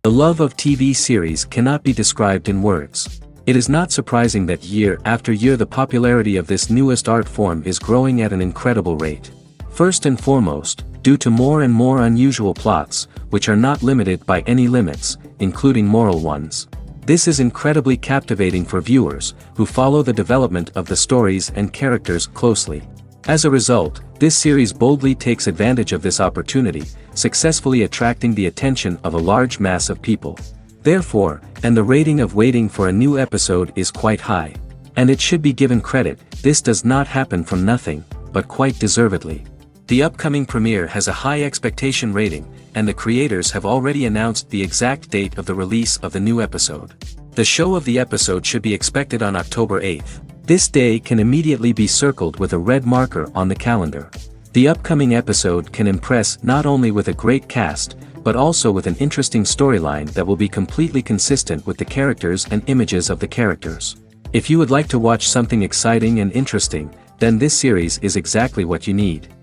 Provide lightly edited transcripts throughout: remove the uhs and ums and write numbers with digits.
The love of TV series cannot be described in words. It is not surprising that year after year the popularity of this newest art form is growing at an incredible rate. First and foremost, due to more and more unusual plots, which are not limited by any limits, including moral ones. This is incredibly captivating for viewers, who follow the development of the stories and characters closely. As a result, this series boldly takes advantage of this opportunity, successfully attracting the attention of a large mass of people. Therefore, and the rating of waiting for a new episode is quite high. And it should be given credit, this does not happen from nothing, but quite deservedly. The upcoming premiere has a high expectation rating, and the creators have already announced the exact date of the release of the new episode. The show of the episode should be expected on October 8th. This day can immediately be circled with a red marker on the calendar. The upcoming episode can impress not only with a great cast, but also with an interesting storyline that will be completely consistent with the characters and images of the characters. If you would like to watch something exciting and interesting, then this series is exactly what you need.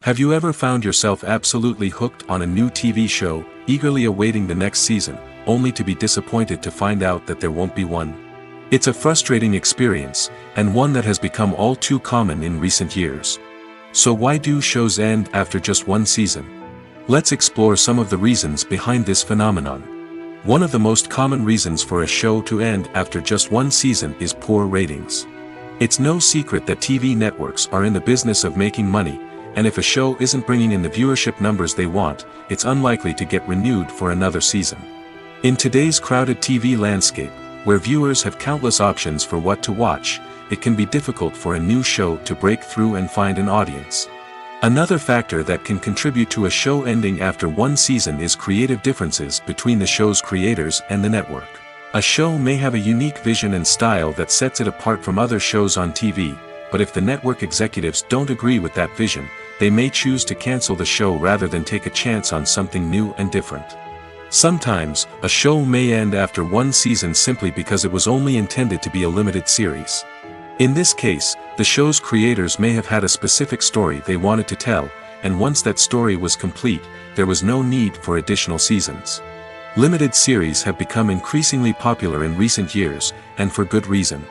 Have you ever found yourself absolutely hooked on a new TV show, eagerly awaiting the next season, only to be disappointed to find out that there won't be one? It's a frustrating experience, and one that has become all too common in recent years. So why do shows end after just one season? Let's explore some of the reasons behind this phenomenon. One of the most common reasons for a show to end after just one season is poor ratings. It's no secret that TV networks are in the business of making money, and if a show isn't bringing in the viewership numbers they want, it's unlikely to get renewed for another season. In today's crowded TV landscape, where viewers have countless options for what to watch, it can be difficult for a new show to break through and find an audience. Another factor that can contribute to a show ending after one season is creative differences between the show's creators and the network. A show may have a unique vision and style that sets it apart from other shows on TV, but if the network executives don't agree with that vision, they may choose to cancel the show rather than take a chance on something new and different. Sometimes, a show may end after one season simply because it was only intended to be a limited series. In this case, the show's creators may have had a specific story they wanted to tell, and once that story was complete, there was no need for additional seasons. Limited series have become increasingly popular in recent years, and for good reason.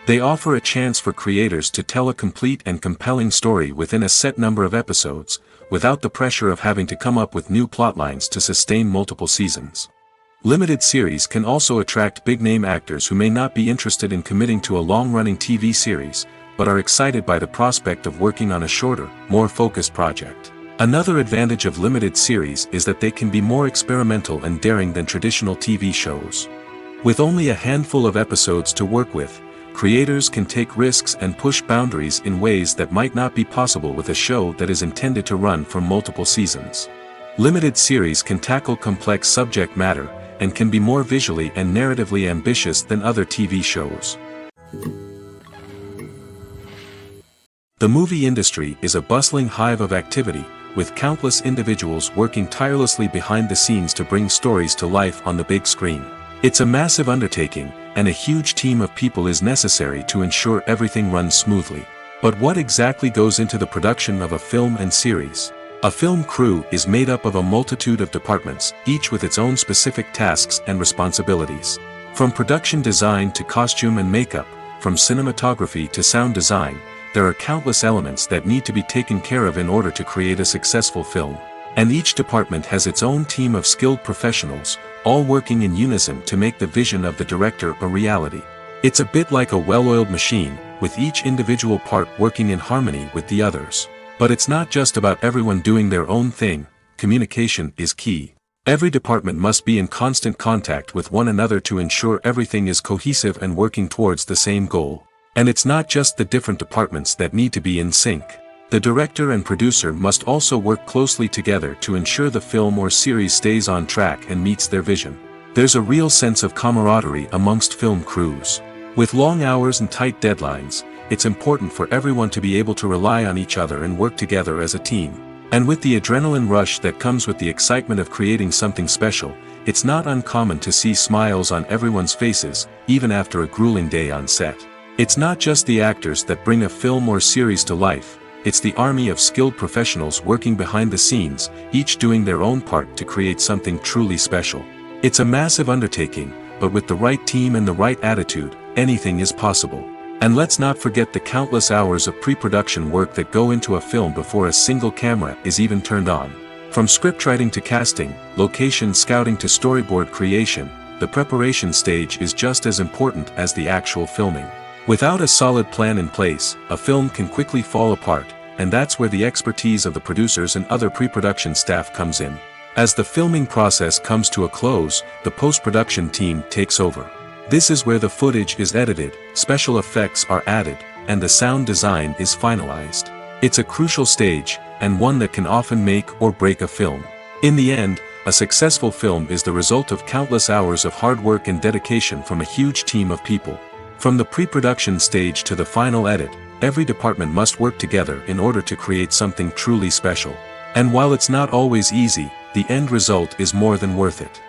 They offer a chance for creators to tell a complete and compelling story within a set number of episodes, without the pressure of having to come up with new plotlines to sustain multiple seasons. Limited series can also attract big-name actors who may not be interested in committing to a long-running TV series, but are excited by the prospect of working on a shorter, more focused project. Another advantage of limited series is that they can be more experimental and daring than traditional TV shows. With only a handful of episodes to work with, creators can take risks and push boundaries in ways that might not be possible with a show that is intended to run for multiple seasons. Limited series can tackle complex subject matter, and can be more visually and narratively ambitious than other TV shows. The movie industry is a bustling hive of activity, with countless individuals working tirelessly behind the scenes to bring stories to life on the big screen. It's a massive undertaking, and a huge team of people is necessary to ensure everything runs smoothly. But what exactly goes into the production of a film and series? A film crew is made up of a multitude of departments, each with its own specific tasks and responsibilities. From production design to costume and makeup, from cinematography to sound design, there are countless elements that need to be taken care of in order to create a successful film. And each department has its own team of skilled professionals, all working in unison to make the vision of the director a reality. It's a bit like a well-oiled machine, with each individual part working in harmony with the others. But it's not just about everyone doing their own thing. Communication is key. Every department must be in constant contact with one another to ensure everything is cohesive and working towards the same goal. And it's not just the different departments that need to be in sync. The director and producer must also work closely together to ensure the film or series stays on track and meets their vision. There's a real sense of camaraderie amongst film crews. With long hours and tight deadlines, it's important for everyone to be able to rely on each other and work together as a team. And with the adrenaline rush that comes with the excitement of creating something special, it's not uncommon to see smiles on everyone's faces, even after a grueling day on set. It's not just the actors that bring a film or series to life. it's the army of skilled professionals working behind the scenes, each doing their own part to create something truly special. It's a massive undertaking, but with the right team and the right attitude, anything is possible. And let's not forget the countless hours of pre-production work that go into a film before a single camera is even turned on. From scriptwriting to casting, location scouting to storyboard creation, the preparation stage is just as important as the actual filming. Without a solid plan in place, a film can quickly fall apart, and that's where the expertise of the producers and other pre-production staff comes in. As the filming process comes to a close, the post-production team takes over. This is where the footage is edited, special effects are added, and the sound design is finalized. It's a crucial stage, and one that can often make or break a film. In the end, a successful film is the result of countless hours of hard work and dedication from a huge team of people. From the pre-production stage to the final edit, every department must work together in order to create something truly special. And while it's not always easy, the end result is more than worth it.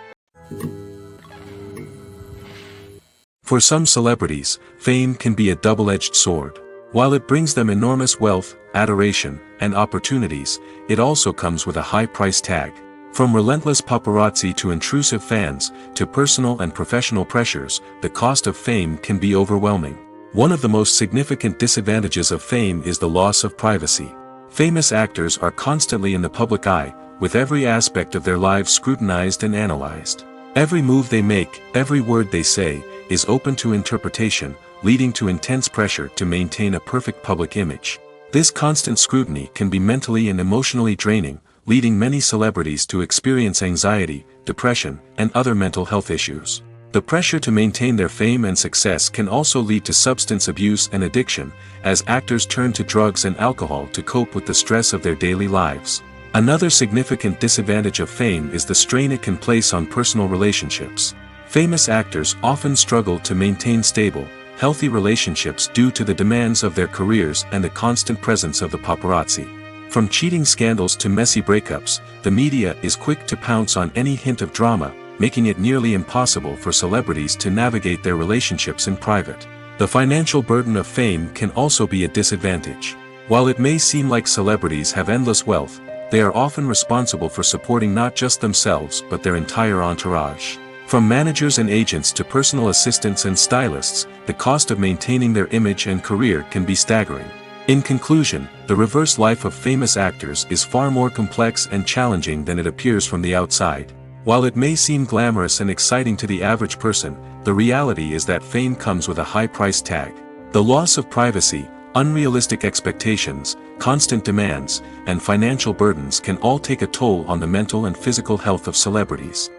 For some celebrities, fame can be a double-edged sword. While it brings them enormous wealth, adoration, and opportunities, it also comes with a high price tag. From relentless paparazzi to intrusive fans, to personal and professional pressures, the cost of fame can be overwhelming. One of the most significant disadvantages of fame is the loss of privacy. Famous actors are constantly in the public eye, with every aspect of their lives scrutinized and analyzed. Every move they make, every word they say, is open to interpretation, leading to intense pressure to maintain a perfect public image. This constant scrutiny can be mentally and emotionally draining, leading many celebrities to experience anxiety, depression, and other mental health issues. The pressure to maintain their fame and success can also lead to substance abuse and addiction, as actors turn to drugs and alcohol to cope with the stress of their daily lives. Another significant disadvantage of fame is the strain it can place on personal relationships. Famous actors often struggle to maintain stable, healthy relationships due to the demands of their careers and the constant presence of the paparazzi. From cheating scandals to messy breakups, the media is quick to pounce on any hint of drama, making it nearly impossible for celebrities to navigate their relationships in private. The financial burden of fame can also be a disadvantage. While it may seem like celebrities have endless wealth, they are often responsible for supporting not just themselves but their entire entourage. From managers and agents to personal assistants and stylists, the cost of maintaining their image and career can be staggering. In conclusion, the reverse life of famous actors is far more complex and challenging than it appears from the outside. While it may seem glamorous and exciting to the average person, the reality is that fame comes with a high price tag. The loss of privacy, unrealistic expectations, constant demands, and financial burdens can all take a toll on the mental and physical health of celebrities.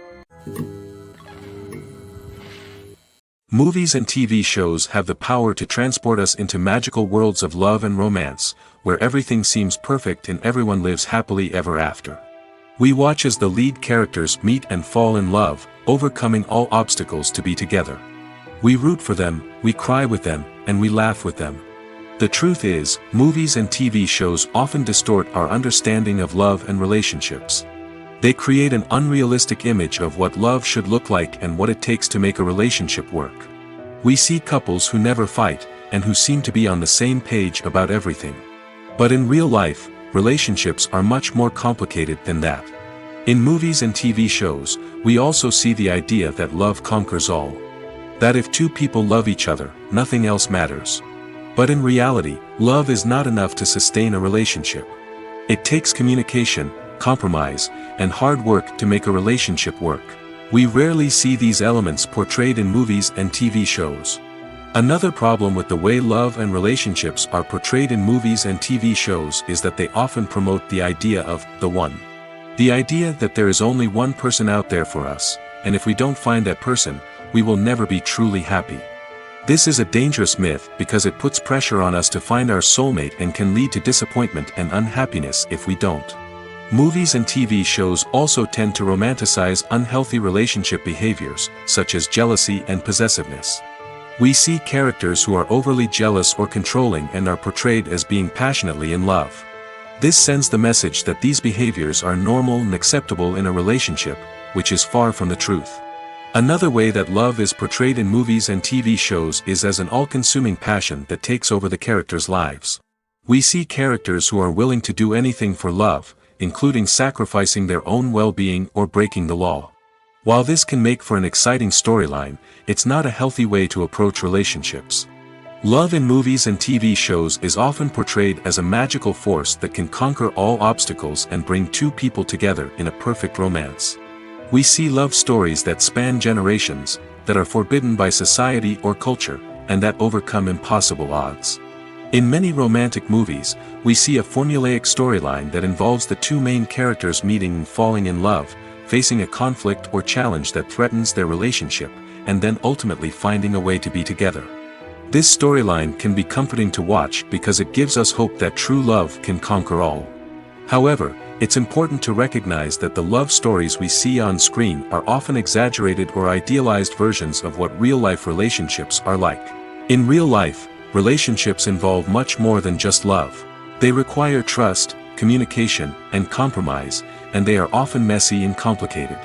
Movies and TV shows have the power to transport us into magical worlds of love and romance, where everything seems perfect and everyone lives happily ever after. We watch as the lead characters meet and fall in love, overcoming all obstacles to be together. We root for them, we cry with them, and we laugh with them. The truth is, movies and TV shows often distort our understanding of love and relationships. They create an unrealistic image of what love should look like and what it takes to make a relationship work. We see couples who never fight, and who seem to be on the same page about everything. But in real life, relationships are much more complicated than that. In movies and TV shows, we also see the idea that love conquers all. That if two people love each other, nothing else matters. But in reality, love is not enough to sustain a relationship. It takes communication, compromise, and hard work to make a relationship work. We rarely see these elements portrayed in movies and TV shows. Another problem with the way love and relationships are portrayed in movies and TV shows is that they often promote the idea of the one. The idea that there is only one person out there for us, and if we don't find that person, we will never be truly happy. This is a dangerous myth because it puts pressure on us to find our soulmate and can lead to disappointment and unhappiness if we don't. Movies and TV shows also tend to romanticize unhealthy relationship behaviors, such as jealousy and possessiveness. We see characters who are overly jealous or controlling and are portrayed as being passionately in love. This sends the message that these behaviors are normal and acceptable in a relationship, which is far from the truth. Another way that love is portrayed in movies and TV shows is as an all-consuming passion that takes over the characters' lives. We see characters who are willing to do anything for love, including sacrificing their own well-being or breaking the law. While this can make for an exciting storyline, it's not a healthy way to approach relationships. Love in movies and TV shows is often portrayed as a magical force that can conquer all obstacles and bring two people together in a perfect romance. We see love stories that span generations, that are forbidden by society or culture, and that overcome impossible odds. In many romantic movies, we see a formulaic storyline that involves the two main characters meeting and falling in love, facing a conflict or challenge that threatens their relationship, and then ultimately finding a way to be together. This storyline can be comforting to watch because it gives us hope that true love can conquer all. However, it's important to recognize that the love stories we see on screen are often exaggerated or idealized versions of what real-life relationships are like. In real life, relationships involve much more than just love. They require trust, communication, and compromise, and they are often messy and complicated.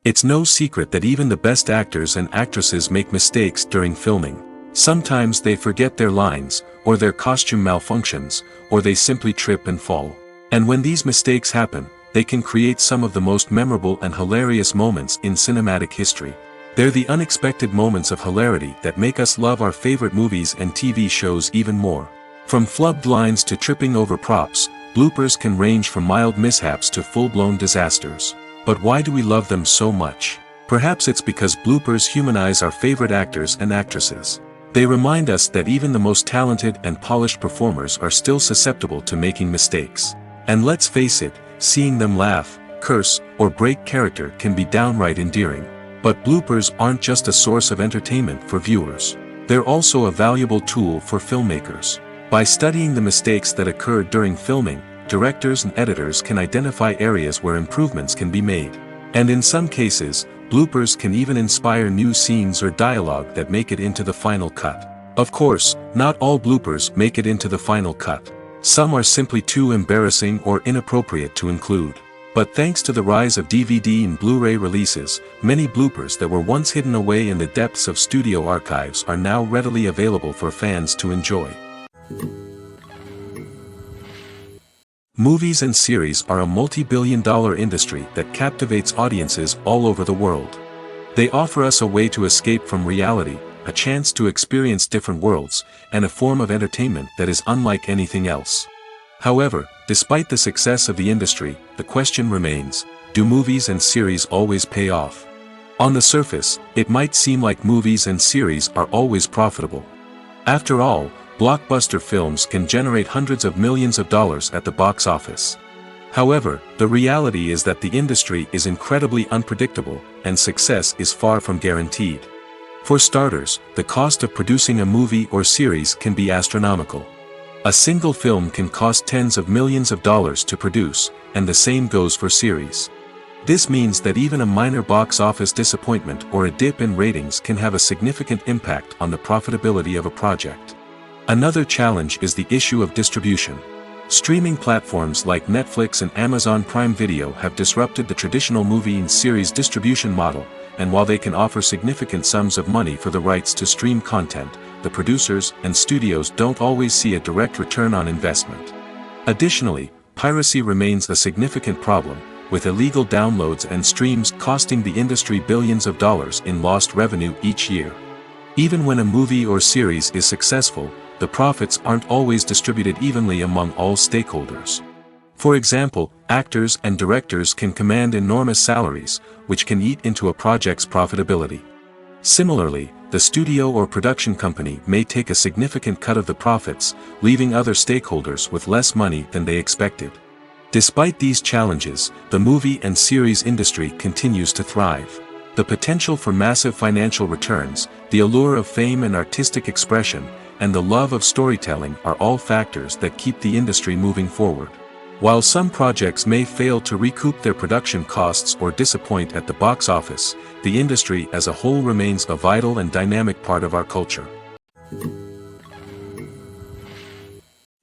It's no secret that even the best actors and actresses make mistakes during filming. Sometimes they forget their lines, or their costume malfunctions, or they simply trip and fall. And when these mistakes happen, they can create some of the most memorable and hilarious moments in cinematic history. They're the unexpected moments of hilarity that make us love our favorite movies and TV shows even more. From flubbed lines to tripping over props, bloopers can range from mild mishaps to full-blown disasters. But why do we love them so much? Perhaps it's because bloopers humanize our favorite actors and actresses. They remind us that even the most talented and polished performers are still susceptible to making mistakes. And let's face it, seeing them laugh, curse, or break character can be downright endearing. But bloopers aren't just a source of entertainment for viewers. They're also a valuable tool for filmmakers. By studying the mistakes that occurred during filming, directors and editors can identify areas where improvements can be made. And in some cases, bloopers can even inspire new scenes or dialogue that make it into the final cut. Of course, not all bloopers make it into the final cut. Some are simply too embarrassing or inappropriate to include. But thanks to the rise of DVD and Blu-ray releases, many bloopers that were once hidden away in the depths of studio archives are now readily available for fans to enjoy. Movies and series are a multi-billion-dollar industry that captivates audiences all over the world. They offer us a way to escape from reality, a chance to experience different worlds, and a form of entertainment that is unlike anything else. However, despite the success of the industry, the question remains, do movies and series always pay off? On the surface, it might seem like movies and series are always profitable. After all, blockbuster films can generate hundreds of millions of dollars at the box office. However, the reality is that the industry is incredibly unpredictable, and success is far from guaranteed. For starters, the cost of producing a movie or series can be astronomical. A single film can cost tens of millions of dollars to produce, and the same goes for series. This means that even a minor box office disappointment or a dip in ratings can have a significant impact on the profitability of a project. Another challenge is the issue of distribution. Streaming platforms like Netflix and Amazon Prime Video have disrupted the traditional movie and series distribution model, and while they can offer significant sums of money for the rights to stream content, the producers and studios don't always see a direct return on investment. Additionally, piracy remains a significant problem, with illegal downloads and streams costing the industry billions of dollars in lost revenue each year. Even when a movie or series is successful, the profits aren't always distributed evenly among all stakeholders. For example, actors and directors can command enormous salaries, which can eat into a project's profitability. Similarly, the studio or production company may take a significant cut of the profits, leaving other stakeholders with less money than they expected. Despite these challenges, the movie and series industry continues to thrive. The potential for massive financial returns, the allure of fame and artistic expression, and the love of storytelling are all factors that keep the industry moving forward. While some projects may fail to recoup their production costs or disappoint at the box office, the industry as a whole remains a vital and dynamic part of our culture.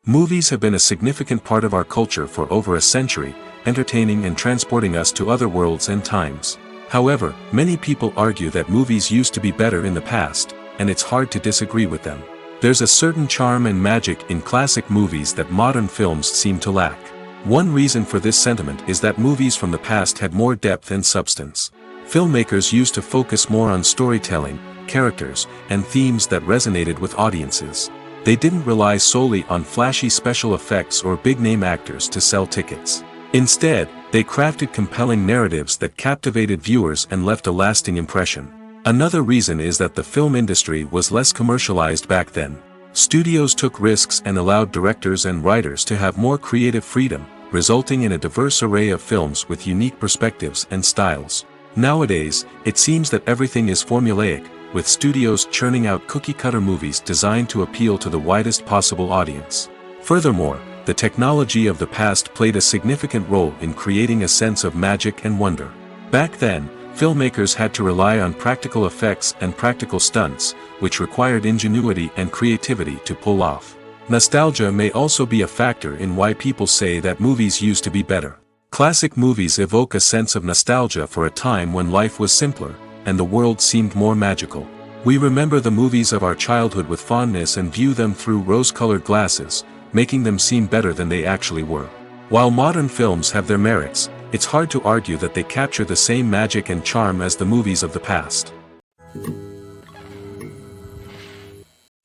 Movies have been a significant part of our culture for over a century, entertaining and transporting us to other worlds and times. However, many people argue that movies used to be better in the past, and it's hard to disagree with them. There's a certain charm and magic in classic movies that modern films seem to lack. One reason for this sentiment is that movies from the past had more depth and substance. Filmmakers used to focus more on storytelling, characters, and themes that resonated with audiences. They didn't rely solely on flashy special effects or big-name actors to sell tickets. Instead, they crafted compelling narratives that captivated viewers and left a lasting impression. Another reason is that the film industry was less commercialized back then. Studios took risks and allowed directors and writers to have more creative freedom, resulting in a diverse array of films with unique perspectives and styles. Nowadays, it seems that everything is formulaic, with studios churning out cookie-cutter movies designed to appeal to the widest possible audience. Furthermore, the technology of the past played a significant role in creating a sense of magic and wonder. Back then, filmmakers had to rely on practical effects and practical stunts, which required ingenuity and creativity to pull off. Nostalgia may also be a factor in why people say that movies used to be better. Classic movies evoke a sense of nostalgia for a time when life was simpler, and the world seemed more magical. We remember the movies of our childhood with fondness and view them through rose-colored glasses, making them seem better than they actually were. While modern films have their merits, it's hard to argue that they capture the same magic and charm as the movies of the past.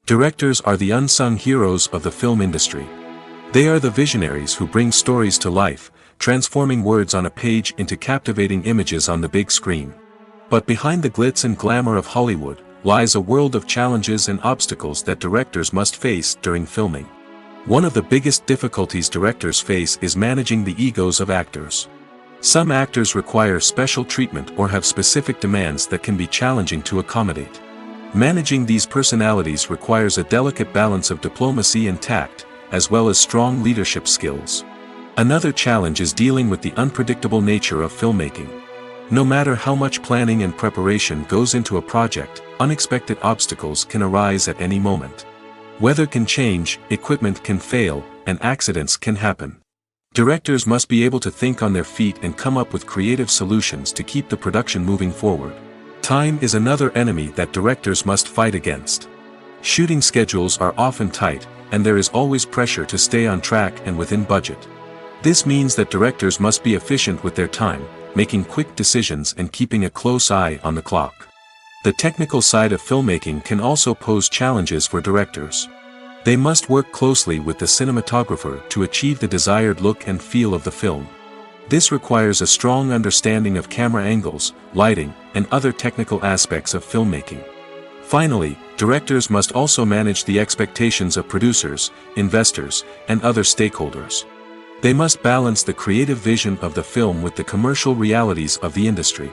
Directors are the unsung heroes of the film industry. They are the visionaries who bring stories to life, transforming words on a page into captivating images on the big screen. But behind the glitz and glamour of Hollywood, lies a world of challenges and obstacles that directors must face during filming. One of the biggest difficulties directors face is managing the egos of actors. Some actors require special treatment or have specific demands that can be challenging to accommodate. Managing these personalities requires a delicate balance of diplomacy and tact, as well as strong leadership skills. Another challenge is dealing with the unpredictable nature of filmmaking. No matter how much planning and preparation goes into a project, unexpected obstacles can arise at any moment. Weather can change, equipment can fail, and accidents can happen. Directors must be able to think on their feet and come up with creative solutions to keep the production moving forward. Time is another enemy that directors must fight against. Shooting schedules are often tight, and there is always pressure to stay on track and within budget. This means that directors must be efficient with their time, making quick decisions and keeping a close eye on the clock. The technical side of filmmaking can also pose challenges for directors. They must work closely with the cinematographer to achieve the desired look and feel of the film. This requires a strong understanding of camera angles, lighting, and other technical aspects of filmmaking. Finally, directors must also manage the expectations of producers, investors, and other stakeholders. They must balance the creative vision of the film with the commercial realities of the industry.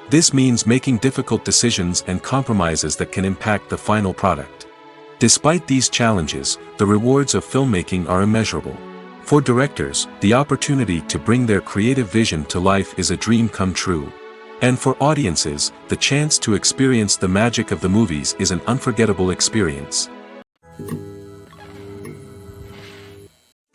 This means making difficult decisions and compromises that can impact the final product. Despite these challenges, the rewards of filmmaking are immeasurable. For directors, the opportunity to bring their creative vision to life is a dream come true. And for audiences, the chance to experience the magic of the movies is an unforgettable experience.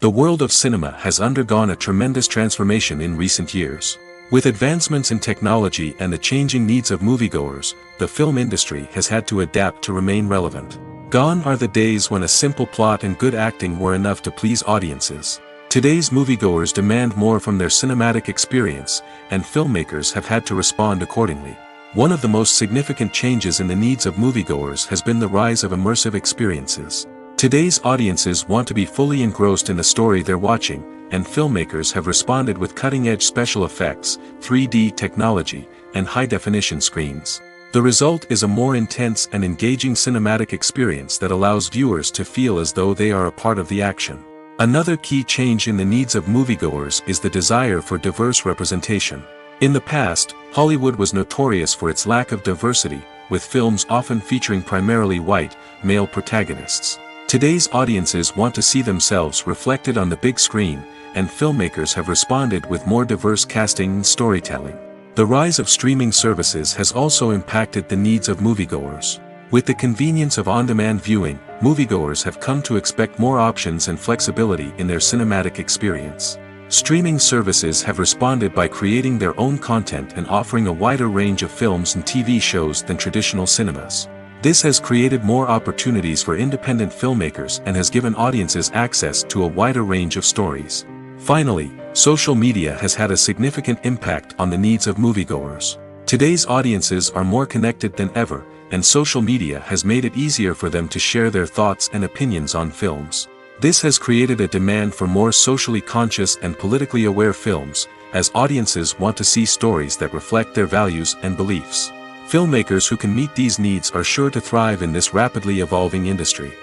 The world of cinema has undergone a tremendous transformation in recent years. With advancements in technology and the changing needs of moviegoers, the film industry has had to adapt to remain relevant. Gone are the days when a simple plot and good acting were enough to please audiences. Today's moviegoers demand more from their cinematic experience, and filmmakers have had to respond accordingly. One of the most significant changes in the needs of moviegoers has been the rise of immersive experiences. Today's audiences want to be fully engrossed in the story they're watching, and filmmakers have responded with cutting-edge special effects, 3D technology, and high-definition screens. The result is a more intense and engaging cinematic experience that allows viewers to feel as though they are a part of the action. Another key change in the needs of moviegoers is the desire for diverse representation. In the past, Hollywood was notorious for its lack of diversity, with films often featuring primarily white, male protagonists. Today's audiences want to see themselves reflected on the big screen, and filmmakers have responded with more diverse casting and storytelling. The rise of streaming services has also impacted the needs of moviegoers. With the convenience of on-demand viewing, moviegoers have come to expect more options and flexibility in their cinematic experience. Streaming services have responded by creating their own content and offering a wider range of films and TV shows than traditional cinemas. This has created more opportunities for independent filmmakers and has given audiences access to a wider range of stories. Finally, social media has had a significant impact on the needs of moviegoers. Today's audiences are more connected than ever, and social media has made it easier for them to share their thoughts and opinions on films. This has created a demand for more socially conscious and politically aware films, as audiences want to see stories that reflect their values and beliefs. Filmmakers who can meet these needs are sure to thrive in this rapidly evolving industry.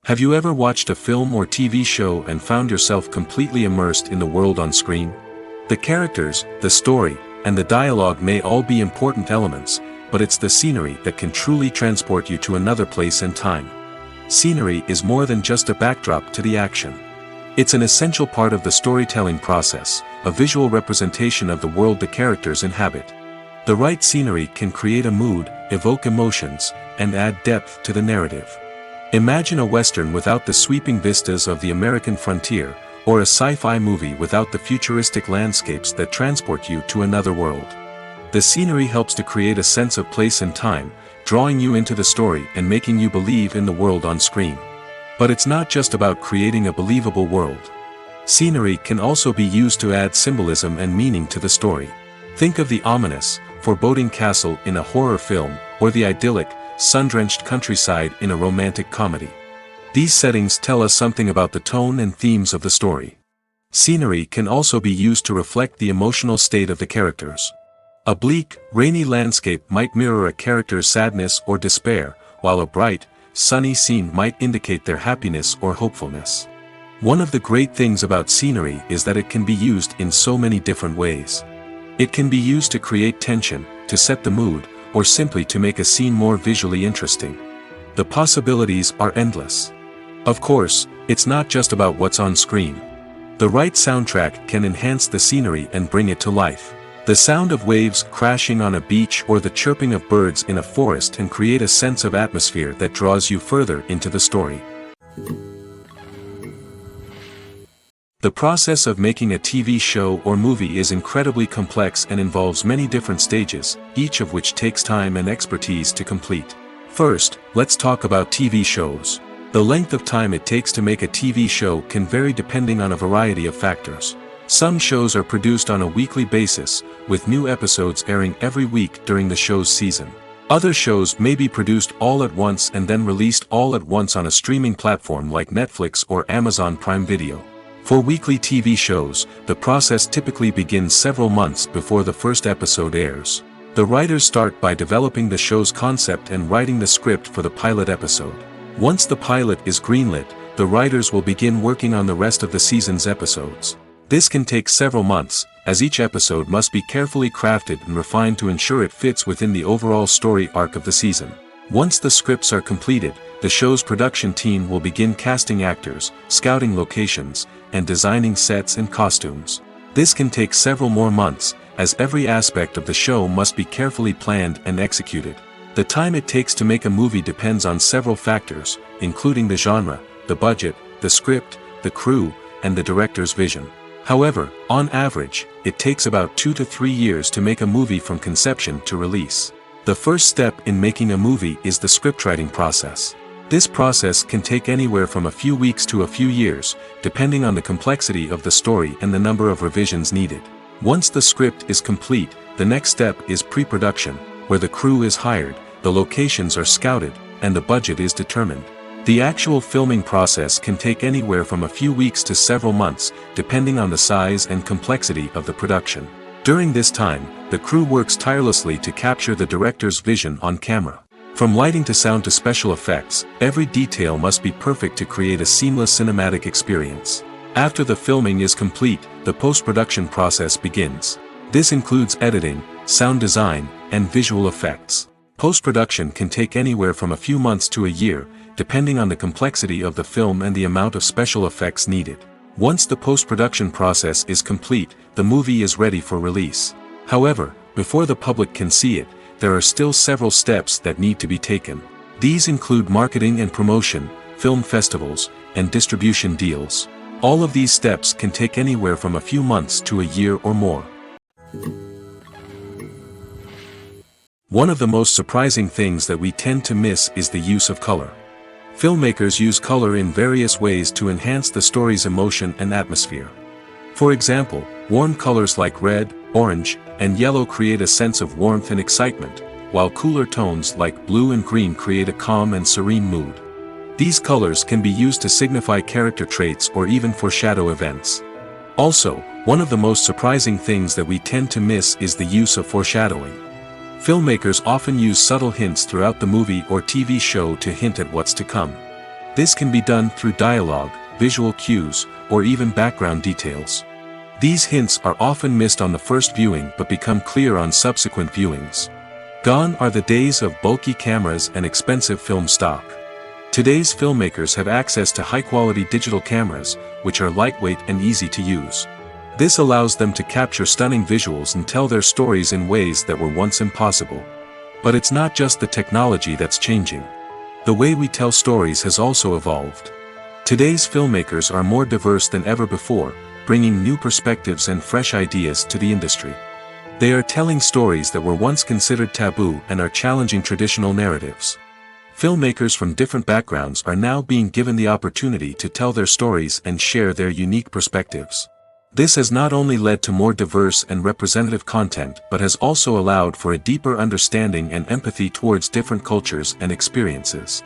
Have you ever watched a film or TV show and found yourself completely immersed in the world on screen? The characters, the story, and the dialogue may all be important elements, but it's the scenery that can truly transport you to another place and time. Scenery is more than just a backdrop to the action. It's an essential part of the storytelling process, a visual representation of the world the characters inhabit. The right scenery can create a mood, evoke emotions, and add depth to the narrative. Imagine a Western without the sweeping vistas of the American frontier, or a sci-fi movie without the futuristic landscapes that transport you to another world. The scenery helps to create a sense of place and time, drawing you into the story and making you believe in the world on screen. But it's not just about creating a believable world. Scenery can also be used to add symbolism and meaning to the story. Think of the ominous, foreboding castle in a horror film, or the idyllic, sun-drenched countryside in a romantic comedy. These settings tell us something about the tone and themes of the story. Scenery can also be used to reflect the emotional state of the characters. A bleak, rainy landscape might mirror a character's sadness or despair, while a bright, sunny scene might indicate their happiness or hopefulness. One of the great things about scenery is that it can be used in so many different ways. It can be used to create tension, to set the mood, or simply to make a scene more visually interesting. The possibilities are endless. Of course, it's not just about what's on screen. The right soundtrack can enhance the scenery and bring it to life. The sound of waves crashing on a beach or the chirping of birds in a forest can create a sense of atmosphere that draws you further into the story. The process of making a TV show or movie is incredibly complex and involves many different stages, each of which takes time and expertise to complete. First, let's talk about TV shows. The length of time it takes to make a TV show can vary depending on a variety of factors. Some shows are produced on a weekly basis, with new episodes airing every week during the show's season. Other shows may be produced all at once and then released all at once on a streaming platform like Netflix or Amazon Prime Video. For weekly TV shows, the process typically begins several months before the first episode airs. The writers start by developing the show's concept and writing the script for the pilot episode. Once the pilot is greenlit, the writers will begin working on the rest of the season's episodes. This can take several months, as each episode must be carefully crafted and refined to ensure it fits within the overall story arc of the season. Once the scripts are completed, the show's production team will begin casting actors, scouting locations, and designing sets and costumes. This can take several more months, as every aspect of the show must be carefully planned and executed. The time it takes to make a movie depends on several factors, including the genre, the budget, the script, the crew, and the director's vision. However, on average, it takes about 2 to 3 years to make a movie from conception to release. The first step in making a movie is the scriptwriting process. This process can take anywhere from a few weeks to a few years, depending on the complexity of the story and the number of revisions needed. Once the script is complete, the next step is pre-production, where the crew is hired, the locations are scouted, and the budget is determined. The actual filming process can take anywhere from a few weeks to several months, depending on the size and complexity of the production. During this time, the crew works tirelessly to capture the director's vision on camera. From lighting to sound to special effects, every detail must be perfect to create a seamless cinematic experience. After the filming is complete, the post-production process begins. This includes editing, sound design, and visual effects. Post-production can take anywhere from a few months to a year, depending on the complexity of the film and the amount of special effects needed. Once the post-production process is complete, the movie is ready for release. However, before the public can see it, there are still several steps that need to be taken. These include marketing and promotion, film festivals, and distribution deals. All of these steps can take anywhere from a few months to a year or more. One of the most surprising things that we tend to miss is the use of color. Filmmakers use color in various ways to enhance the story's emotion and atmosphere. For example, warm colors like red, orange, and yellow create a sense of warmth and excitement, while cooler tones like blue and green create a calm and serene mood. These colors can be used to signify character traits or even foreshadow events. Also, one of the most surprising things that we tend to miss is the use of foreshadowing. Filmmakers often use subtle hints throughout the movie or TV show to hint at what's to come. This can be done through dialogue, visual cues, or even background details. These hints are often missed on the first viewing but become clear on subsequent viewings. Gone are the days of bulky cameras and expensive film stock. Today's filmmakers have access to high-quality digital cameras, which are lightweight and easy to use. This allows them to capture stunning visuals and tell their stories in ways that were once impossible. But it's not just the technology that's changing. The way we tell stories has also evolved. Today's filmmakers are more diverse than ever before, bringing new perspectives and fresh ideas to the industry. They are telling stories that were once considered taboo and are challenging traditional narratives. Filmmakers from different backgrounds are now being given the opportunity to tell their stories and share their unique perspectives. This has not only led to more diverse and representative content but has also allowed for a deeper understanding and empathy towards different cultures and experiences.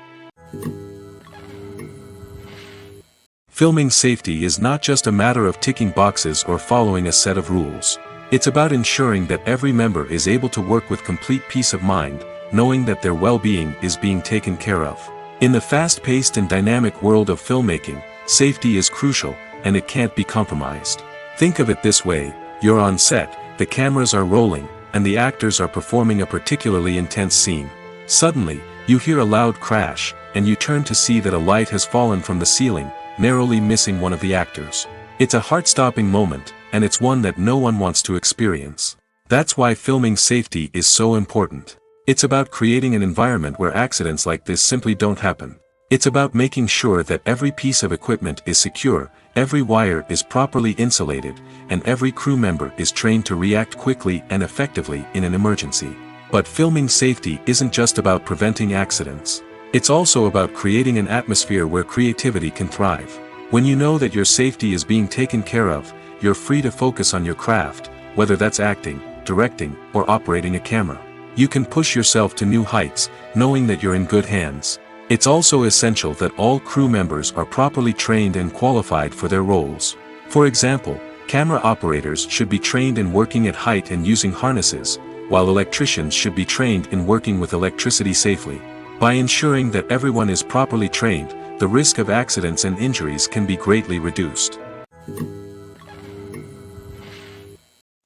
Filming safety is not just a matter of ticking boxes or following a set of rules. It's about ensuring that every member is able to work with complete peace of mind, knowing that their well-being is being taken care of. In the fast-paced and dynamic world of filmmaking, safety is crucial, and it can't be compromised. Think of it this way: you're on set, the cameras are rolling, and the actors are performing a particularly intense scene. Suddenly, you hear a loud crash, and you turn to see that a light has fallen from the ceiling, narrowly missing one of the actors. It's a heart-stopping moment, and it's one that no one wants to experience. That's why filming safety is so important. It's about creating an environment where accidents like this simply don't happen. It's about making sure that every piece of equipment is secure, every wire is properly insulated, and every crew member is trained to react quickly and effectively in an emergency. But filming safety isn't just about preventing accidents. It's also about creating an atmosphere where creativity can thrive. When you know that your safety is being taken care of, you're free to focus on your craft, whether that's acting, directing, or operating a camera. You can push yourself to new heights, knowing that you're in good hands. It's also essential that all crew members are properly trained and qualified for their roles. For example, camera operators should be trained in working at height and using harnesses, while electricians should be trained in working with electricity safely. By ensuring that everyone is properly trained, the risk of accidents and injuries can be greatly reduced.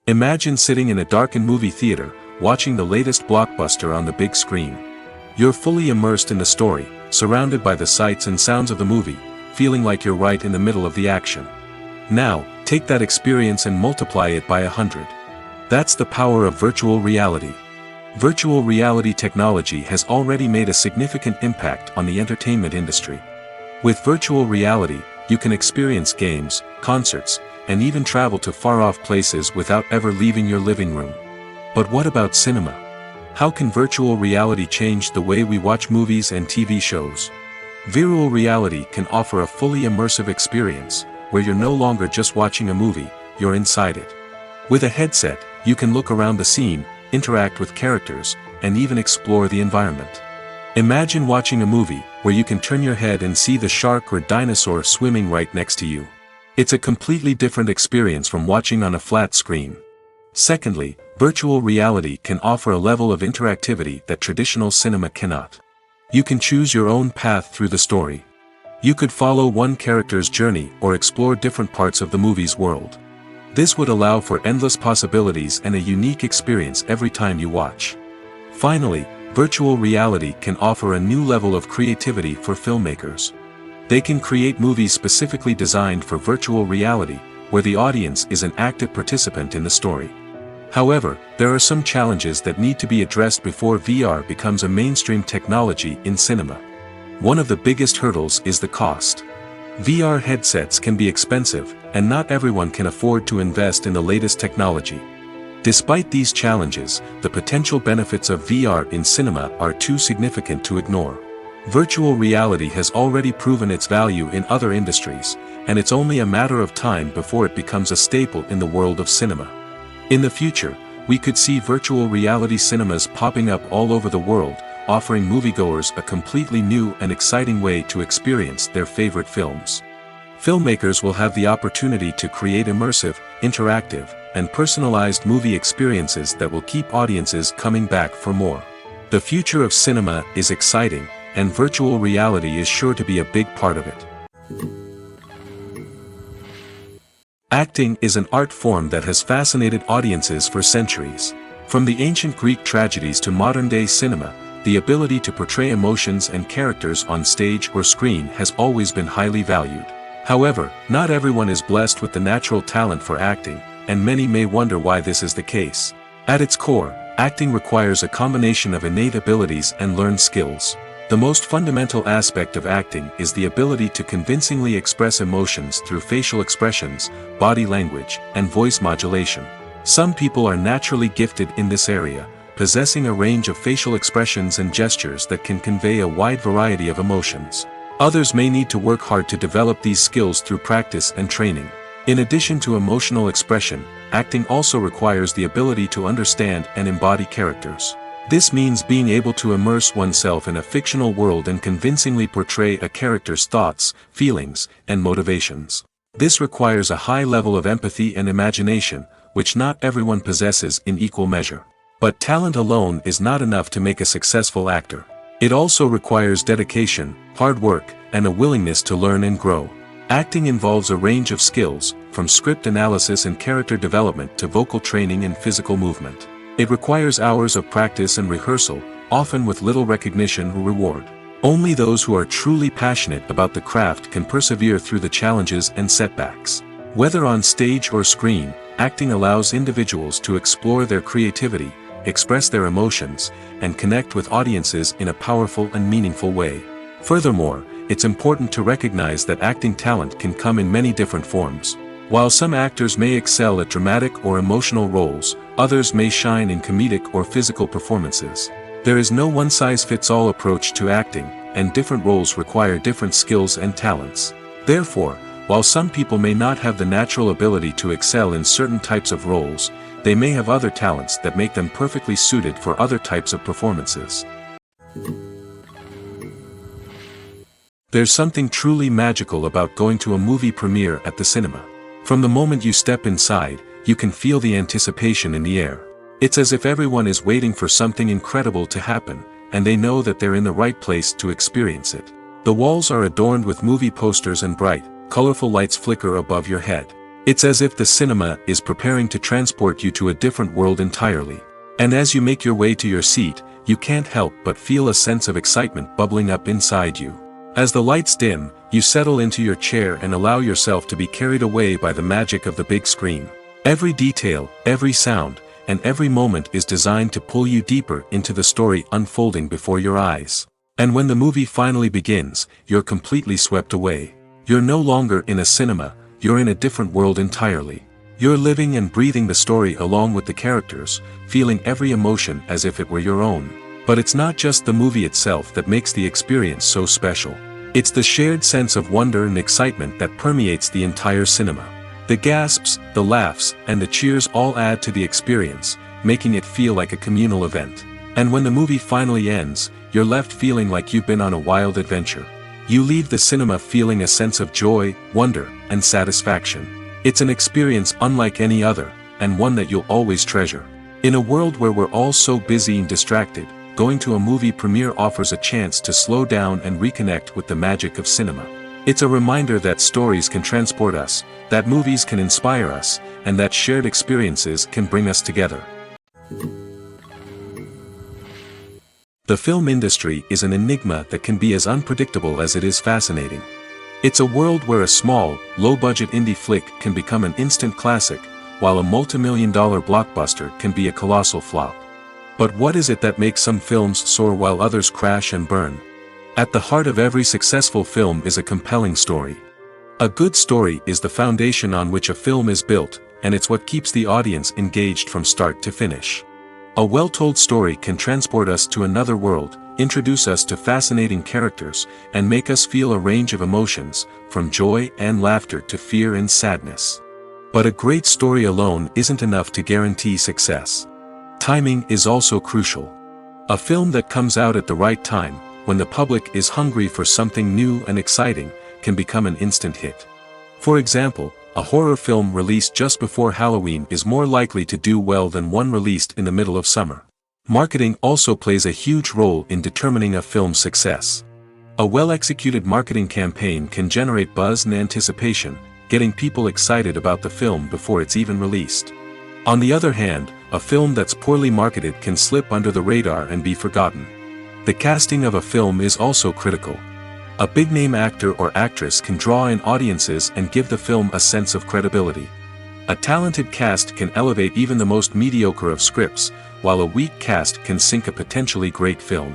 Imagine sitting in a darkened movie theater, watching the latest blockbuster on the big screen. You're fully immersed in the story, surrounded by the sights and sounds of the movie, feeling like you're right in the middle of the action. Now, take that experience and multiply it by 100. That's the power of virtual reality. Virtual reality technology has already made a significant impact on the entertainment industry. With virtual reality, you can experience games, concerts, and even travel to far-off places without ever leaving your living room. But what about cinema? How can virtual reality change the way we watch movies and TV shows? Virtual reality can offer a fully immersive experience, where you're no longer just watching a movie, you're inside it. With a headset, you can look around the scene, interact with characters, and even explore the environment. Imagine watching a movie, where you can turn your head and see the shark or dinosaur swimming right next to you. It's a completely different experience from watching on a flat screen. Secondly, virtual reality can offer a level of interactivity that traditional cinema cannot. You can choose your own path through the story. You could follow one character's journey or explore different parts of the movie's world. This would allow for endless possibilities and a unique experience every time you watch. Finally, virtual reality can offer a new level of creativity for filmmakers. They can create movies specifically designed for virtual reality, where the audience is an active participant in the story. However, there are some challenges that need to be addressed before VR becomes a mainstream technology in cinema. One of the biggest hurdles is the cost. VR headsets can be expensive, and not everyone can afford to invest in the latest technology. Despite these challenges, the potential benefits of VR in cinema are too significant to ignore. Virtual reality has already proven its value in other industries, and it's only a matter of time before it becomes a staple in the world of cinema. In the future, we could see virtual reality cinemas popping up all over the world, offering moviegoers a completely new and exciting way to experience their favorite films. Filmmakers will have the opportunity to create immersive, interactive, and personalized movie experiences that will keep audiences coming back for more. The future of cinema is exciting, and virtual reality is sure to be a big part of it. Acting is an art form that has fascinated audiences for centuries. From the ancient Greek tragedies to modern-day cinema, the ability to portray emotions and characters on stage or screen has always been highly valued. However, not everyone is blessed with the natural talent for acting, and many may wonder why this is the case. At its core, acting requires a combination of innate abilities and learned skills. The most fundamental aspect of acting is the ability to convincingly express emotions through facial expressions, body language, and voice modulation. Some people are naturally gifted in this area, possessing a range of facial expressions and gestures that can convey a wide variety of emotions. Others may need to work hard to develop these skills through practice and training. In addition to emotional expression, acting also requires the ability to understand and embody characters. This means being able to immerse oneself in a fictional world and convincingly portray a character's thoughts, feelings, and motivations. This requires a high level of empathy and imagination, which not everyone possesses in equal measure. But talent alone is not enough to make a successful actor. It also requires dedication, hard work, and a willingness to learn and grow. Acting involves a range of skills, from script analysis and character development to vocal training and physical movement. It requires hours of practice and rehearsal, often with little recognition or reward. Only those who are truly passionate about the craft can persevere through the challenges and setbacks. Whether on stage or screen, acting allows individuals to explore their creativity, express their emotions, and connect with audiences in a powerful and meaningful way. Furthermore, it's important to recognize that acting talent can come in many different forms. While some actors may excel at dramatic or emotional roles, others may shine in comedic or physical performances. There is no one-size-fits-all approach to acting, and different roles require different skills and talents. Therefore, while some people may not have the natural ability to excel in certain types of roles, they may have other talents that make them perfectly suited for other types of performances. There's something truly magical about going to a movie premiere at the cinema. From the moment you step inside, you can feel the anticipation in the air. It's as if everyone is waiting for something incredible to happen, and they know that they're in the right place to experience it. The walls are adorned with movie posters and bright, colorful lights flicker above your head. It's as if the cinema is preparing to transport you to a different world entirely. And as you make your way to your seat, you can't help but feel a sense of excitement bubbling up inside you. As the lights dim, you settle into your chair and allow yourself to be carried away by the magic of the big screen. Every detail, every sound, and every moment is designed to pull you deeper into the story unfolding before your eyes. And when the movie finally begins, you're completely swept away. You're no longer in a cinema, you're in a different world entirely. You're living and breathing the story along with the characters, feeling every emotion as if it were your own. But it's not just the movie itself that makes the experience so special. It's the shared sense of wonder and excitement that permeates the entire cinema. The gasps, the laughs, and the cheers all add to the experience, making it feel like a communal event. And when the movie finally ends, you're left feeling like you've been on a wild adventure. You leave the cinema feeling a sense of joy, wonder, and satisfaction. It's an experience unlike any other, and one that you'll always treasure. In a world where we're all so busy and distracted, going to a movie premiere offers a chance to slow down and reconnect with the magic of cinema. It's a reminder that stories can transport us, that movies can inspire us, and that shared experiences can bring us together. The film industry is an enigma that can be as unpredictable as it is fascinating. It's a world where a small, low-budget indie flick can become an instant classic, while a multi-million-dollar blockbuster can be a colossal flop. But what is it that makes some films soar while others crash and burn? At the heart of every successful film is a compelling story. A good story is the foundation on which a film is built, and it's what keeps the audience engaged from start to finish. A well-told story can transport us to another world, introduce us to fascinating characters, and make us feel a range of emotions, from joy and laughter to fear and sadness. But a great story alone isn't enough to guarantee success. Timing is also crucial. A film that comes out at the right time, when the public is hungry for something new and exciting, can become an instant hit. For example, a horror film released just before Halloween is more likely to do well than one released in the middle of summer. Marketing also plays a huge role in determining a film's success. A well-executed marketing campaign can generate buzz and anticipation, getting people excited about the film before it's even released. On the other hand, a film that's poorly marketed can slip under the radar and be forgotten. The casting of a film is also critical. A big-name actor or actress can draw in audiences and give the film a sense of credibility. A talented cast can elevate even the most mediocre of scripts, while a weak cast can sink a potentially great film.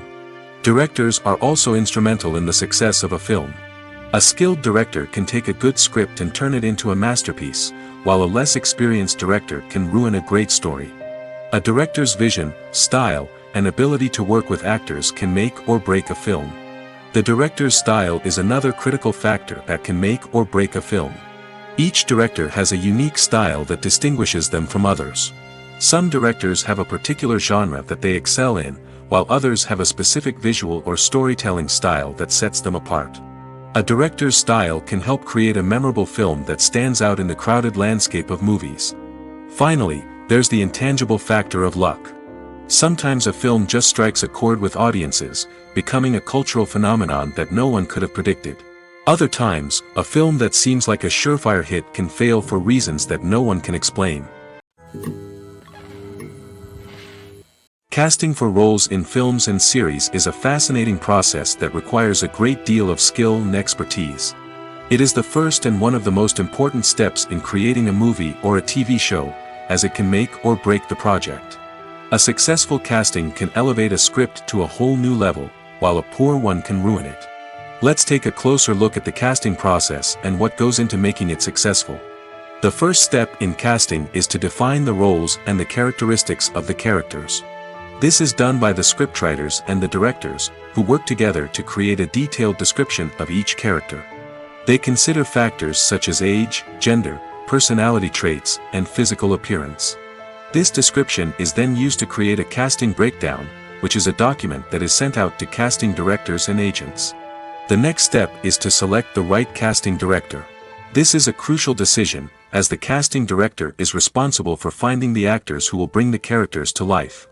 Directors are also instrumental in the success of a film. A skilled director can take a good script and turn it into a masterpiece, while a less experienced director can ruin a great story. A director's vision, style, and ability to work with actors can make or break a film. The director's style is another critical factor that can make or break a film. Each director has a unique style that distinguishes them from others. Some directors have a particular genre that they excel in, while others have a specific visual or storytelling style that sets them apart. A director's style can help create a memorable film that stands out in the crowded landscape of movies. Finally, there's the intangible factor of luck. Sometimes a film just strikes a chord with audiences, becoming a cultural phenomenon that no one could have predicted. Other times, a film that seems like a surefire hit can fail for reasons that no one can explain. Casting for roles in films and series is a fascinating process that requires a great deal of skill and expertise. It is the first and one of the most important steps in creating a movie or a TV show, as it can make or break the project. A successful casting can elevate a script to a whole new level, while a poor one can ruin it. Let's take a closer look at the casting process and what goes into making it successful. The first step in casting is to define the roles and the characteristics of the characters. This is done by the scriptwriters and the directors, who work together to create a detailed description of each character. They consider factors such as age, gender, personality traits, and physical appearance. This description is then used to create a casting breakdown, which is a document that is sent out to casting directors and agents. The next step is to select the right casting director. This is a crucial decision, as the casting director is responsible for finding the actors who will bring the characters to life.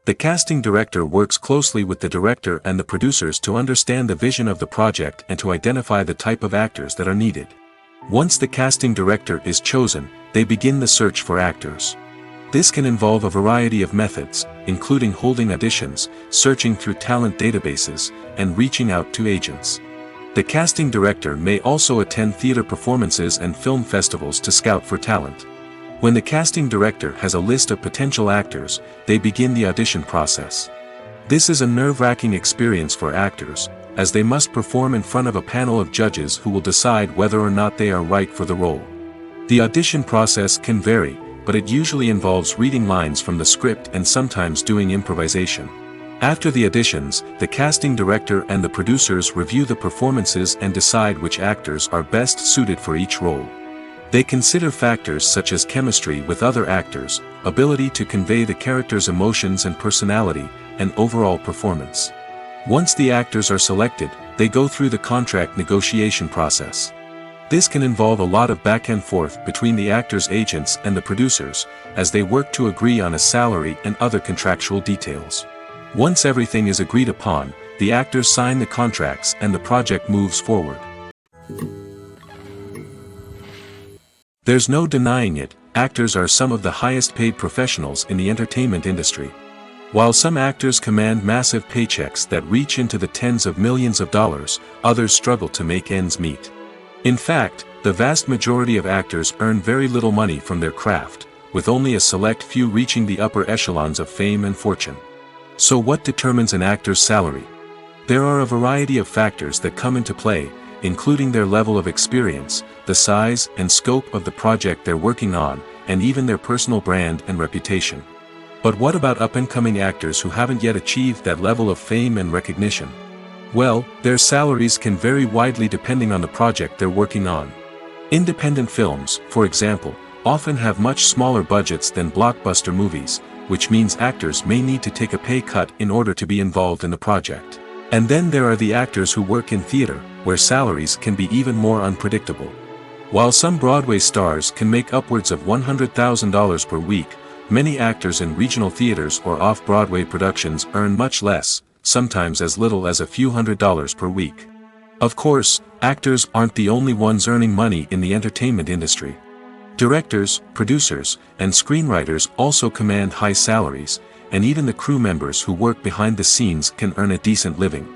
The casting director works closely with the director and the producers to understand the vision of the project and to identify the type of actors that are needed. Once the casting director is chosen, they begin the search for actors. This can involve a variety of methods, including holding auditions, searching through talent databases, and reaching out to agents. The casting director may also attend theater performances and film festivals to scout for talent. When the casting director has a list of potential actors, they begin the audition process. This is a nerve-wracking experience for actors, as they must perform in front of a panel of judges who will decide whether or not they are right for the role. The audition process can vary, but it usually involves reading lines from the script and sometimes doing improvisation. After the auditions, the casting director and the producers review the performances and decide which actors are best suited for each role. They consider factors such as chemistry with other actors, ability to convey the character's emotions and personality, and overall performance. Once the actors are selected, they go through the contract negotiation process. This can involve a lot of back and forth between the actors' agents and the producers, as they work to agree on a salary and other contractual details. Once everything is agreed upon, the actors sign the contracts and the project moves forward. There's no denying it, actors are some of the highest paid professionals in the entertainment industry. While some actors command massive paychecks that reach into the tens of millions of dollars, others struggle to make ends meet. In fact, the vast majority of actors earn very little money from their craft, with only a select few reaching the upper echelons of fame and fortune. So what determines an actor's salary? There are a variety of factors that come into play, including their level of experience, the size and scope of the project they're working on, and even their personal brand and reputation. But what about up-and-coming actors who haven't yet achieved that level of fame and recognition? Well, their salaries can vary widely depending on the project they're working on. Independent films, for example, often have much smaller budgets than blockbuster movies, which means actors may need to take a pay cut in order to be involved in the project. And then there are the actors who work in theater, where salaries can be even more unpredictable. While some Broadway stars can make upwards of $100,000 per week, many actors in regional theaters or off-Broadway productions earn much less, sometimes as little as a few $100s per week. Of course, actors aren't the only ones earning money in the entertainment industry. Directors, producers, and screenwriters also command high salaries, and even the crew members who work behind the scenes can earn a decent living.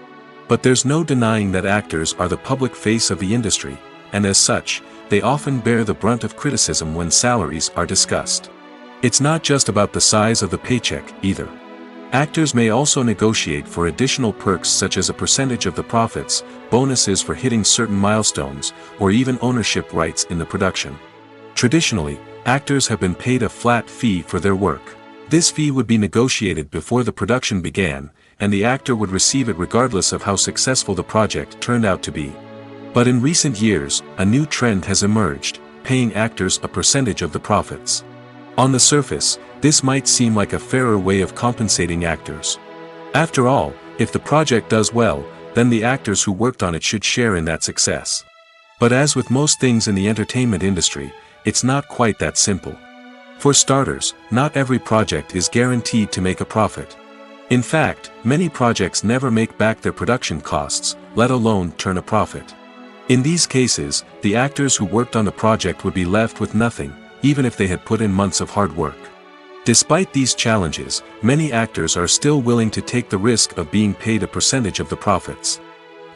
But there's no denying that actors are the public face of the industry, and as such, they often bear the brunt of criticism when salaries are discussed. It's not just about the size of the paycheck, either. Actors may also negotiate for additional perks such as a percentage of the profits, bonuses for hitting certain milestones, or even ownership rights in the production. Traditionally, actors have been paid a flat fee for their work. This fee would be negotiated before the production began, and the actor would receive it regardless of how successful the project turned out to be. But in recent years, a new trend has emerged, paying actors a percentage of the profits. On the surface, this might seem like a fairer way of compensating actors. After all, if the project does well, then the actors who worked on it should share in that success. But as with most things in the entertainment industry, it's not quite that simple. For starters, not every project is guaranteed to make a profit. In fact, many projects never make back their production costs, let alone turn a profit. In these cases, the actors who worked on the project would be left with nothing, even if they had put in months of hard work. Despite these challenges, many actors are still willing to take the risk of being paid a percentage of the profits.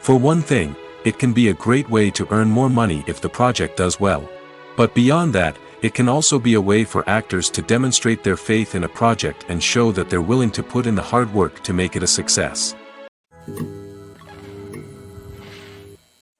For one thing, it can be a great way to earn more money if the project does well. But beyond that, it can also be a way for actors to demonstrate their faith in a project and show that they're willing to put in the hard work to make it a success.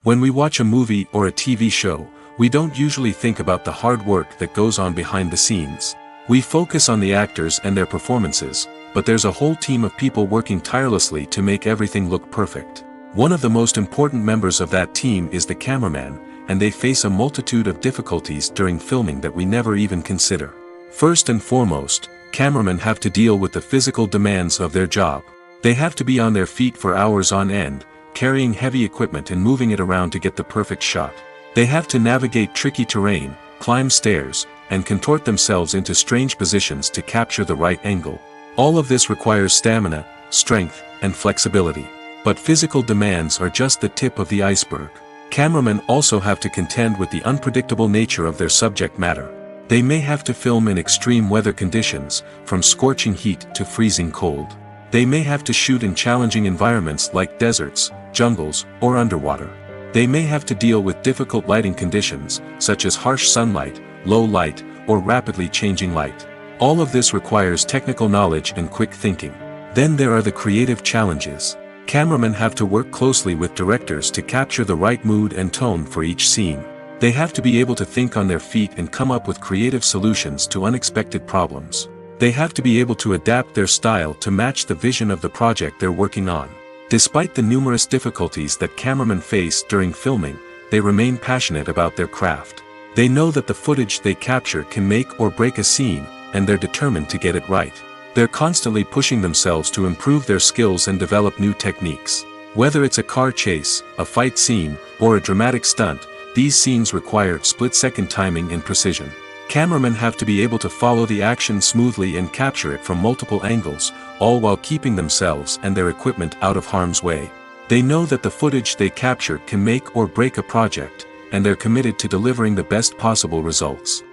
When we watch a movie or a TV show, we don't usually think about the hard work that goes on behind the scenes. We focus on the actors and their performances, but there's a whole team of people working tirelessly to make everything look perfect. One of the most important members of that team is the cameraman, and they face a multitude of difficulties during filming that we never even consider. First and foremost, cameramen have to deal with the physical demands of their job. They have to be on their feet for hours on end, carrying heavy equipment and moving it around to get the perfect shot. They have to navigate tricky terrain, climb stairs, and contort themselves into strange positions to capture the right angle. All of this requires stamina, strength, and flexibility. But physical demands are just the tip of the iceberg. Cameramen also have to contend with the unpredictable nature of their subject matter. They may have to film in extreme weather conditions, from scorching heat to freezing cold. They may have to shoot in challenging environments like deserts, jungles, or underwater. They may have to deal with difficult lighting conditions, such as harsh sunlight, low light, or rapidly changing light. All of this requires technical knowledge and quick thinking. Then there are the creative challenges. Cameramen have to work closely with directors to capture the right mood and tone for each scene. They have to be able to think on their feet and come up with creative solutions to unexpected problems. They have to be able to adapt their style to match the vision of the project they're working on. Despite the numerous difficulties that cameramen face during filming, they remain passionate about their craft. They know that the footage they capture can make or break a scene, and they're determined to get it right. They're constantly pushing themselves to improve their skills and develop new techniques. Whether it's a car chase, a fight scene, or a dramatic stunt, these scenes require split-second timing and precision. Cameramen have to be able to follow the action smoothly and capture it from multiple angles, all while keeping themselves and their equipment out of harm's way. They know that the footage they capture can make or break a project, and they're committed to delivering the best possible results.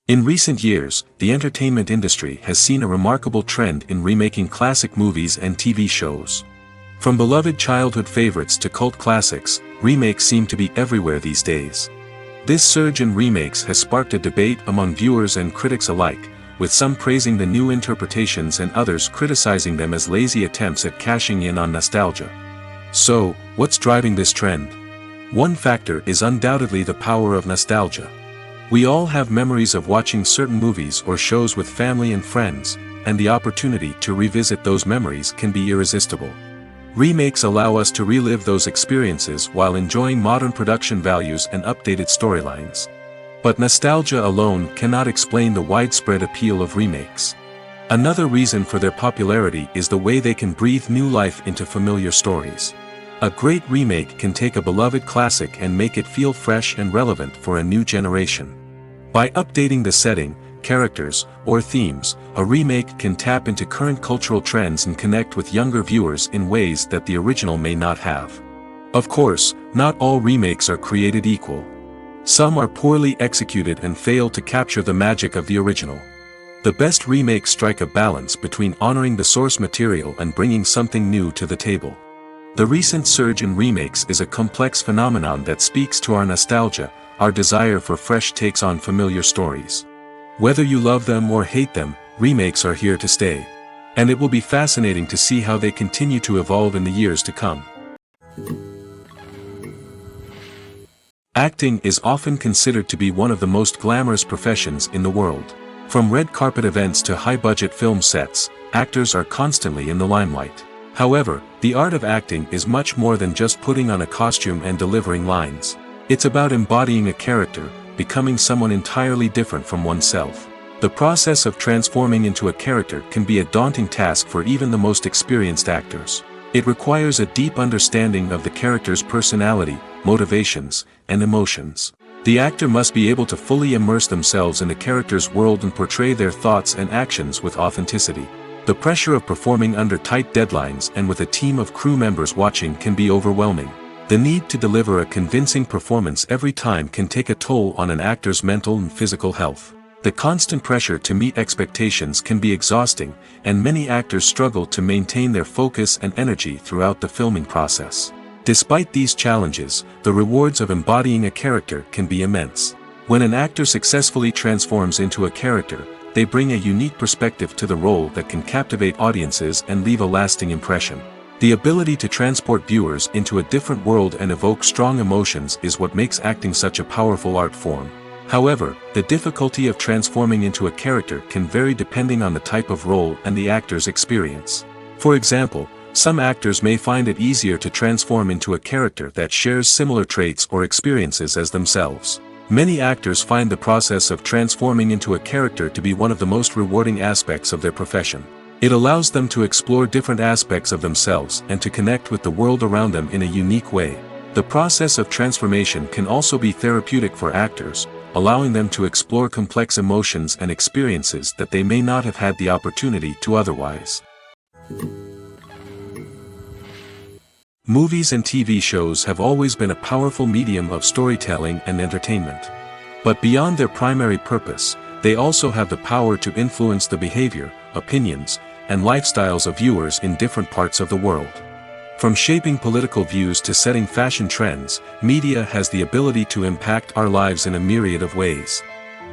In recent years, the entertainment industry has seen a remarkable trend in remaking classic movies and TV shows. From beloved childhood favorites to cult classics, remakes seem to be everywhere these days. This surge in remakes has sparked a debate among viewers and critics alike, with some praising the new interpretations and others criticizing them as lazy attempts at cashing in on nostalgia. So, what's driving this trend? One factor is undoubtedly the power of nostalgia. We all have memories of watching certain movies or shows with family and friends, and the opportunity to revisit those memories can be irresistible. Remakes allow us to relive those experiences while enjoying modern production values and updated storylines. But nostalgia alone cannot explain the widespread appeal of remakes. Another reason for their popularity is the way they can breathe new life into familiar stories. A great remake can take a beloved classic and make it feel fresh and relevant for a new generation. By updating the setting, characters, or themes, a remake can tap into current cultural trends and connect with younger viewers in ways that the original may not have. Of course, not all remakes are created equal. Some are poorly executed and fail to capture the magic of the original. The best remakes strike a balance between honoring the source material and bringing something new to the table. The recent surge in remakes is a complex phenomenon that speaks to our nostalgia, our desire for fresh takes on familiar stories. Whether you love them or hate them, remakes are here to stay. And it will be fascinating to see how they continue to evolve in the years to come. Acting is often considered to be one of the most glamorous professions in the world. From red carpet events to high-budget film sets, actors are constantly in the limelight. However, the art of acting is much more than just putting on a costume and delivering lines. It's about embodying a character, becoming someone entirely different from oneself. The process of transforming into a character can be a daunting task for even the most experienced actors. It requires a deep understanding of the character's personality, motivations, and emotions. The actor must be able to fully immerse themselves in the character's world and portray their thoughts and actions with authenticity. The pressure of performing under tight deadlines and with a team of crew members watching can be overwhelming. The need to deliver a convincing performance every time can take a toll on an actor's mental and physical health. The constant pressure to meet expectations can be exhausting, and many actors struggle to maintain their focus and energy throughout the filming process. Despite these challenges, the rewards of embodying a character can be immense. When an actor successfully transforms into a character, they bring a unique perspective to the role that can captivate audiences and leave a lasting impression. The ability to transport viewers into a different world and evoke strong emotions is what makes acting such a powerful art form. However, the difficulty of transforming into a character can vary depending on the type of role and the actor's experience. For example, some actors may find it easier to transform into a character that shares similar traits or experiences as themselves. Many actors find the process of transforming into a character to be one of the most rewarding aspects of their profession. It allows them to explore different aspects of themselves and to connect with the world around them in a unique way. The process of transformation can also be therapeutic for actors, allowing them to explore complex emotions and experiences that they may not have had the opportunity to otherwise. Movies and TV shows have always been a powerful medium of storytelling and entertainment. But beyond their primary purpose, they also have the power to influence the behavior, opinions, and lifestyles of viewers in different parts of the world. From shaping political views to setting fashion trends, media has the ability to impact our lives in a myriad of ways.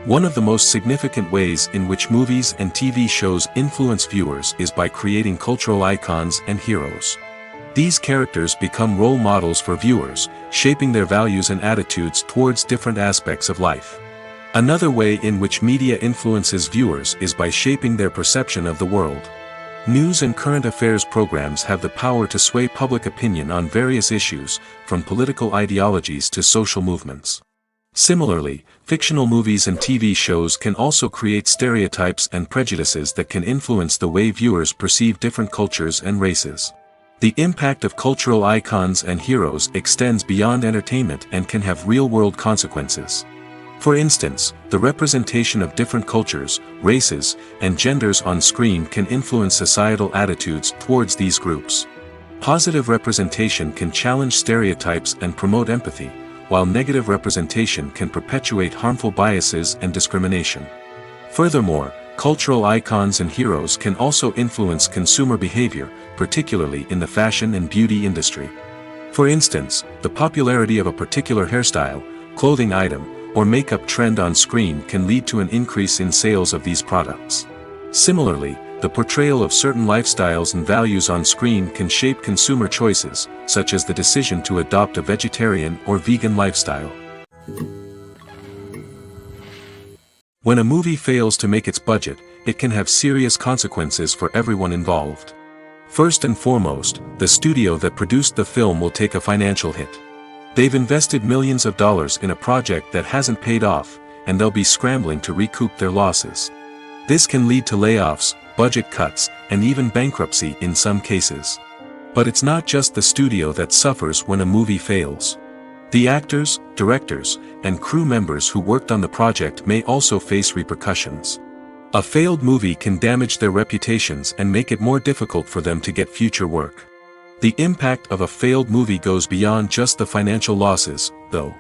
One of the most significant ways in which movies and TV shows influence viewers is by creating cultural icons and heroes. These characters become role models for viewers, shaping their values and attitudes towards different aspects of life. Another way in which media influences viewers is by shaping their perception of the world. News and current affairs programs have the power to sway public opinion on various issues, from political ideologies to social movements. Similarly, fictional movies and TV shows can also create stereotypes and prejudices that can influence the way viewers perceive different cultures and races. The impact of cultural icons and heroes extends beyond entertainment and can have real-world consequences. For instance, the representation of different cultures, races, and genders on screen can influence societal attitudes towards these groups. Positive representation can challenge stereotypes and promote empathy, while negative representation can perpetuate harmful biases and discrimination. Furthermore, cultural icons and heroes can also influence consumer behavior, particularly in the fashion and beauty industry. For instance, the popularity of a particular hairstyle, clothing item, or makeup trend on screen can lead to an increase in sales of these products. Similarly, the portrayal of certain lifestyles and values on screen can shape consumer choices, such as the decision to adopt a vegetarian or vegan lifestyle. When a movie fails to make its budget, it can have serious consequences for everyone involved. First and foremost, the studio that produced the film will take a financial hit. They've invested millions of dollars in a project that hasn't paid off, and they'll be scrambling to recoup their losses. This can lead to layoffs, budget cuts, and even bankruptcy in some cases. But it's not just the studio that suffers when a movie fails. The actors, directors, and crew members who worked on the project may also face repercussions. A failed movie can damage their reputations and make it more difficult for them to get future work. The impact of a failed movie goes beyond just the financial losses, though.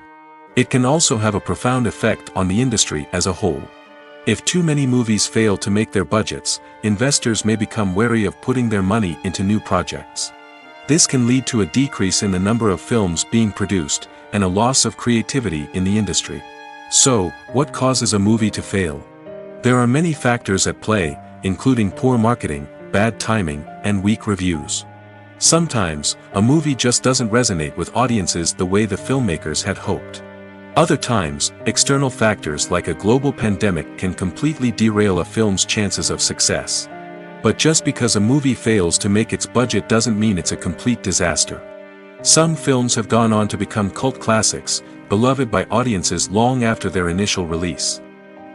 It can also have a profound effect on the industry as a whole. If too many movies fail to make their budgets, investors may become wary of putting their money into new projects. This can lead to a decrease in the number of films being produced, and a loss of creativity in the industry. So, what causes a movie to fail? There are many factors at play, including poor marketing, bad timing, and weak reviews. Sometimes, a movie just doesn't resonate with audiences the way the filmmakers had hoped. Other times, external factors like a global pandemic can completely derail a film's chances of success. But just because a movie fails to make its budget doesn't mean it's a complete disaster. Some films have gone on to become cult classics, beloved by audiences long after their initial release.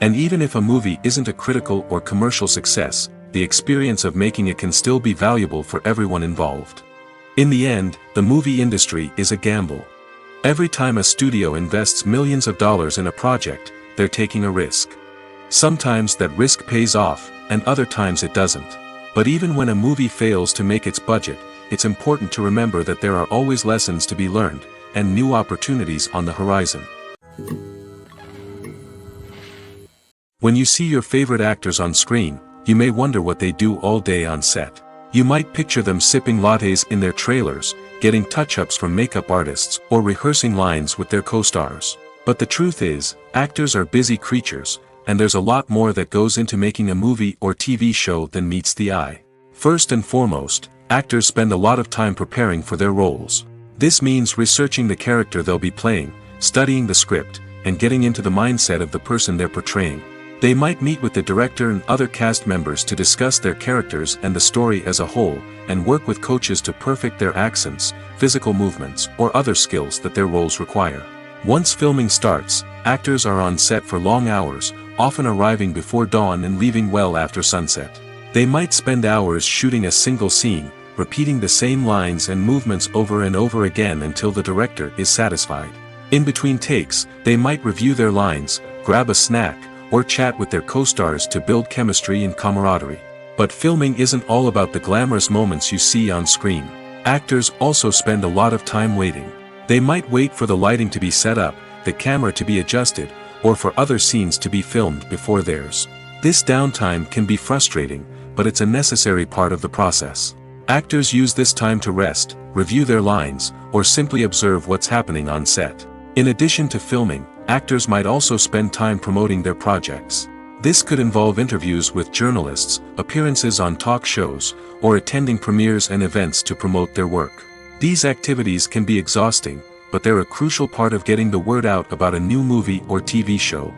And even if a movie isn't a critical or commercial success, the experience of making it can still be valuable for everyone involved. In the end, the movie industry is a gamble. Every time a studio invests millions of dollars in a project, they're taking a risk. Sometimes that risk pays off, and other times it doesn't. But even when a movie fails to make its budget, it's important to remember that there are always lessons to be learned, and new opportunities on the horizon. When you see your favorite actors on screen, you may wonder what they do all day on set. You might picture them sipping lattes in their trailers, getting touch-ups from makeup artists, or rehearsing lines with their co-stars. But the truth is, actors are busy creatures, and there's a lot more that goes into making a movie or TV show than meets the eye. First and foremost, actors spend a lot of time preparing for their roles. This means researching the character they'll be playing, studying the script, and getting into the mindset of the person they're portraying. They might meet with the director and other cast members to discuss their characters and the story as a whole, and work with coaches to perfect their accents, physical movements, or other skills that their roles require. Once filming starts, actors are on set for long hours, often arriving before dawn and leaving well after sunset. They might spend hours shooting a single scene, repeating the same lines and movements over and over again until the director is satisfied. In between takes, they might review their lines, grab a snack, or chat with their co-stars to build chemistry and camaraderie. But filming isn't all about the glamorous moments you see on screen. Actors also spend a lot of time waiting. They might wait for the lighting to be set up, the camera to be adjusted, or for other scenes to be filmed before theirs. This downtime can be frustrating, but it's a necessary part of the process. Actors use this time to rest, review their lines, or simply observe what's happening on set. In addition to filming, actors might also spend time promoting their projects. This could involve interviews with journalists, appearances on talk shows, or attending premieres and events to promote their work. These activities can be exhausting, but they're a crucial part of getting the word out about a new movie or TV show.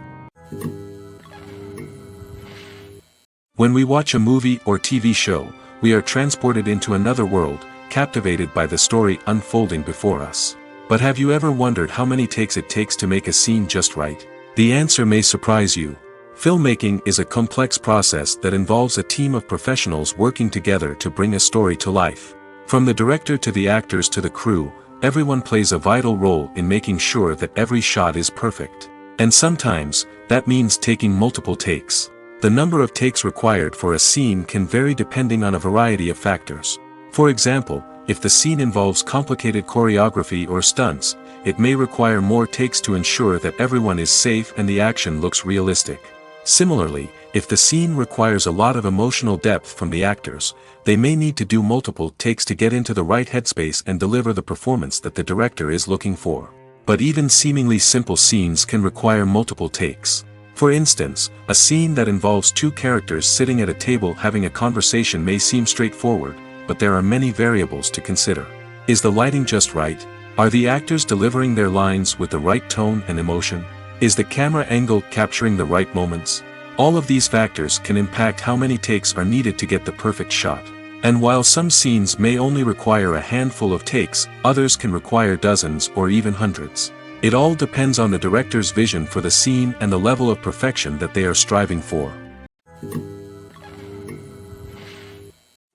When we watch a movie or TV show, we are transported into another world, captivated by the story unfolding before us. But have you ever wondered how many takes it takes to make a scene just right? The answer may surprise you. Filmmaking is a complex process that involves a team of professionals working together to bring a story to life. From the director to the actors to the crew, everyone plays a vital role in making sure that every shot is perfect. And sometimes, that means taking multiple takes. The number of takes required for a scene can vary depending on a variety of factors. For example, if the scene involves complicated choreography or stunts, it may require more takes to ensure that everyone is safe and the action looks realistic. Similarly, if the scene requires a lot of emotional depth from the actors, they may need to do multiple takes to get into the right headspace and deliver the performance that the director is looking for. But even seemingly simple scenes can require multiple takes. For instance, a scene that involves two characters sitting at a table having a conversation may seem straightforward, but there are many variables to consider. Is the lighting just right? Are the actors delivering their lines with the right tone and emotion? Is the camera angle capturing the right moments? All of these factors can impact how many takes are needed to get the perfect shot. And while some scenes may only require a handful of takes, others can require dozens or even hundreds. It all depends on the director's vision for the scene and the level of perfection that they are striving for.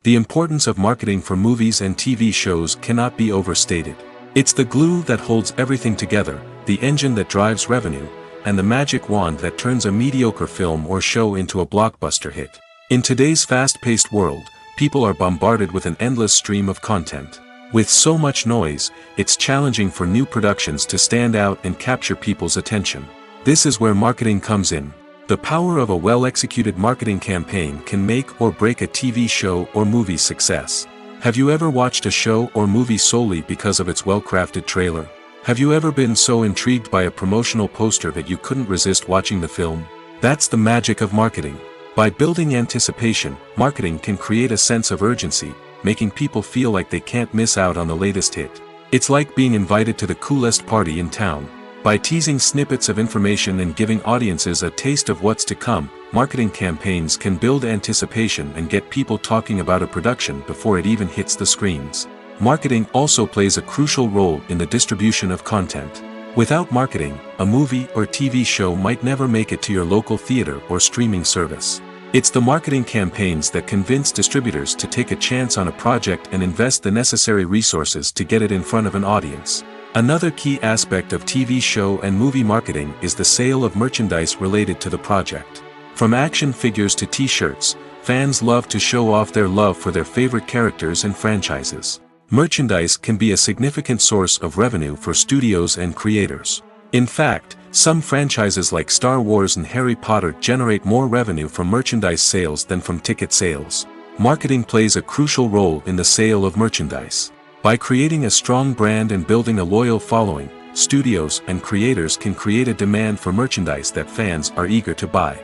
The importance of marketing for movies and TV shows cannot be overstated. It's the glue that holds everything together, the engine that drives revenue, and the magic wand that turns a mediocre film or show into a blockbuster hit. In today's fast-paced world, people are bombarded with an endless stream of content. With so much noise, it's challenging for new productions to stand out and capture people's attention. This is where marketing comes in. The power of a well-executed marketing campaign can make or break a TV show or movie's success. Have you ever watched a show or movie solely because of its well-crafted trailer? Have you ever been so intrigued by a promotional poster that you couldn't resist watching the film? That's the magic of marketing. By building anticipation, marketing can create a sense of urgency, making people feel like they can't miss out on the latest hit. It's like being invited to the coolest party in town. By teasing snippets of information and giving audiences a taste of what's to come, marketing campaigns can build anticipation and get people talking about a production before it even hits the screens. Marketing also plays a crucial role in the distribution of content. Without marketing, a movie or TV show might never make it to your local theater or streaming service. It's the marketing campaigns that convince distributors to take a chance on a project and invest the necessary resources to get it in front of an audience. Another key aspect of TV show and movie marketing is the sale of merchandise related to the project. From action figures to t-shirts, fans love to show off their love for their favorite characters and franchises. Merchandise can be a significant source of revenue for studios and creators. In fact, some franchises like Star Wars and Harry Potter generate more revenue from merchandise sales than from ticket sales. Marketing plays a crucial role in the sale of merchandise. By creating a strong brand and building a loyal following, studios and creators can create a demand for merchandise that fans are eager to buy.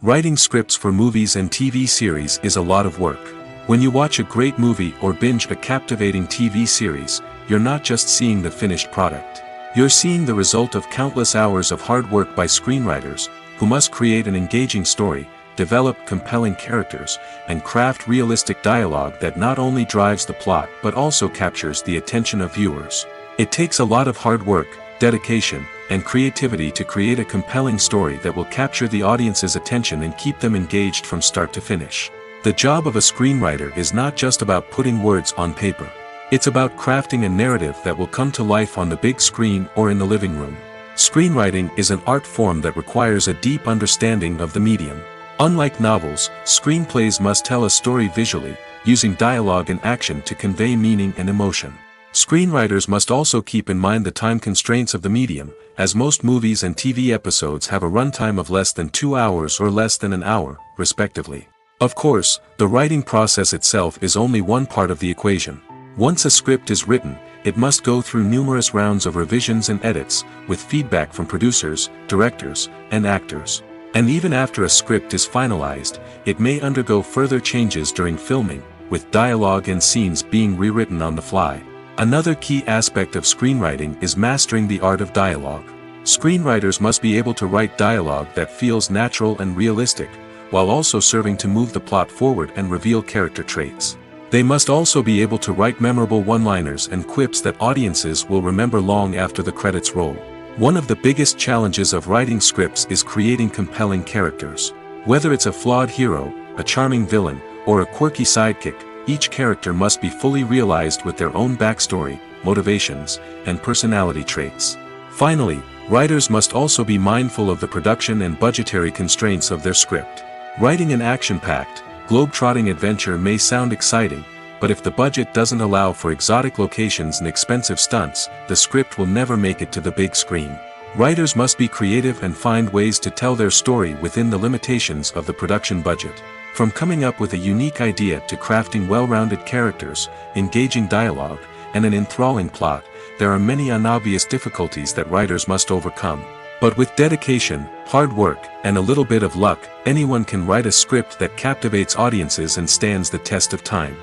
Writing scripts for movies and TV series is a lot of work. When you watch a great movie or binge a captivating TV series, you're not just seeing the finished product. You're seeing the result of countless hours of hard work by screenwriters, who must create an engaging story, develop compelling characters, and craft realistic dialogue that not only drives the plot but also captures the attention of viewers. It takes a lot of hard work, dedication, and creativity to create a compelling story that will capture the audience's attention and keep them engaged from start to finish. The job of a screenwriter is not just about putting words on paper. It's about crafting a narrative that will come to life on the big screen or in the living room. Screenwriting is an art form that requires a deep understanding of the medium. Unlike novels, screenplays must tell a story visually, using dialogue and action to convey meaning and emotion. Screenwriters must also keep in mind the time constraints of the medium, as most movies and TV episodes have a runtime of less than 2 hours or less than an hour, respectively. Of course, the writing process itself is only one part of the equation. Once a script is written, it must go through numerous rounds of revisions and edits, with feedback from producers, directors, and actors. And even after a script is finalized, it may undergo further changes during filming, with dialogue and scenes being rewritten on the fly. Another key aspect of screenwriting is mastering the art of dialogue. Screenwriters must be able to write dialogue that feels natural and realistic, while also serving to move the plot forward and reveal character traits. They must also be able to write memorable one-liners and quips that audiences will remember long after the credits roll. One of the biggest challenges of writing scripts is creating compelling characters. Whether it's a flawed hero, a charming villain, or a quirky sidekick, each character must be fully realized with their own backstory, motivations, and personality traits. Finally, writers must also be mindful of the production and budgetary constraints of their script. Writing an action-packed, globe-trotting adventure may sound exciting, but if the budget doesn't allow for exotic locations and expensive stunts, the script will never make it to the big screen. Writers must be creative and find ways to tell their story within the limitations of the production budget. From coming up with a unique idea to crafting well-rounded characters, engaging dialogue, and an enthralling plot, there are many unobvious difficulties that writers must overcome. But with dedication, hard work, and a little bit of luck, anyone can write a script that captivates audiences and stands the test of time.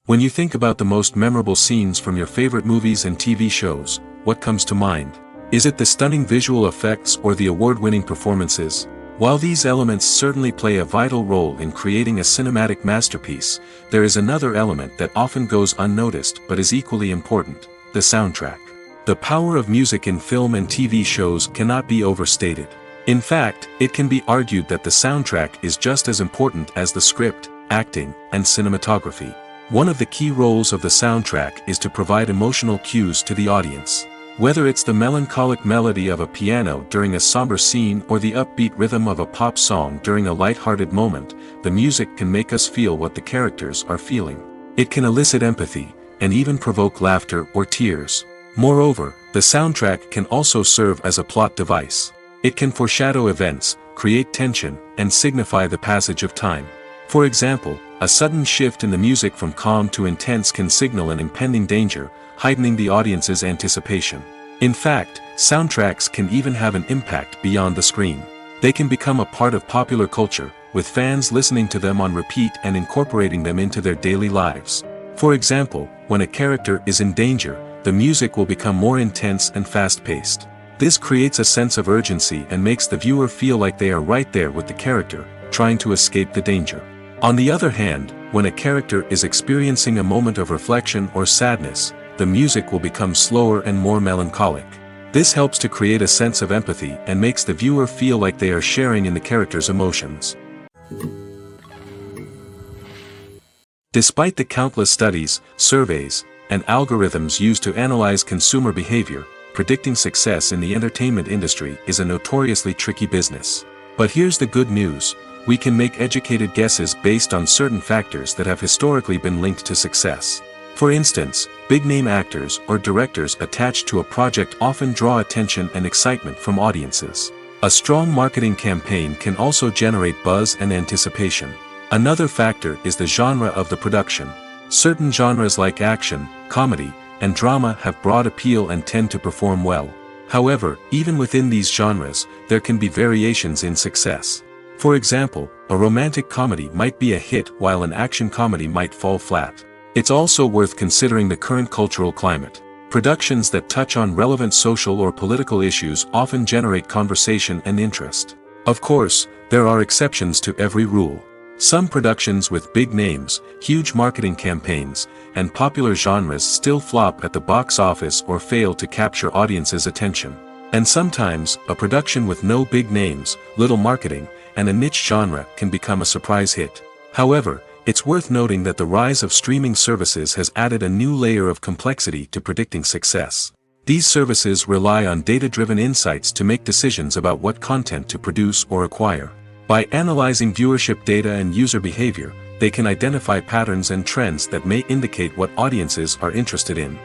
When you think about the most memorable scenes from your favorite movies and TV shows, what comes to mind? Is it the stunning visual effects or the award-winning performances? While these elements certainly play a vital role in creating a cinematic masterpiece, there is another element that often goes unnoticed but is equally important: the soundtrack. The power of music in film and TV shows cannot be overstated. In fact, it can be argued that the soundtrack is just as important as the script, acting, and cinematography. One of the key roles of the soundtrack is to provide emotional cues to the audience. Whether it's the melancholic melody of a piano during a somber scene or the upbeat rhythm of a pop song during a light-hearted moment, the music can make us feel what the characters are feeling. It can elicit empathy, and even provoke laughter or tears. Moreover, the soundtrack can also serve as a plot device. It can foreshadow events, create tension, and signify the passage of time. For example, a sudden shift in the music from calm to intense can signal an impending danger, heightening the audience's anticipation. In fact, soundtracks can even have an impact beyond the screen. They can become a part of popular culture, with fans listening to them on repeat and incorporating them into their daily lives. For example, when a character is in danger, the music will become more intense and fast-paced. This creates a sense of urgency and makes the viewer feel like they are right there with the character, trying to escape the danger. On the other hand, when a character is experiencing a moment of reflection or sadness, the music will become slower and more melancholic. This helps to create a sense of empathy and makes the viewer feel like they are sharing in the character's emotions. Despite the countless studies, surveys, and algorithms used to analyze consumer behavior, predicting success in the entertainment industry is a notoriously tricky business. But here's the good news: we can make educated guesses based on certain factors that have historically been linked to success. For instance, big-name actors or directors attached to a project often draw attention and excitement from audiences. A strong marketing campaign can also generate buzz and anticipation. Another factor is the genre of the production. Certain genres like action, comedy, and drama have broad appeal and tend to perform well. However, even within these genres, there can be variations in success. For example, a romantic comedy might be a hit while an action comedy might fall flat. It's also worth considering the current cultural climate. Productions that touch on relevant social or political issues often generate conversation and interest. Of course, there are exceptions to every rule. Some productions with big names, huge marketing campaigns, and popular genres still flop at the box office or fail to capture audiences' attention. And sometimes, a production with no big names, little marketing, and a niche genre can become a surprise hit. However, it's worth noting that the rise of streaming services has added a new layer of complexity to predicting success. These services rely on data-driven insights to make decisions about what content to produce or acquire. By analyzing viewership data and user behavior, they can identify patterns and trends that may indicate what audiences are interested in.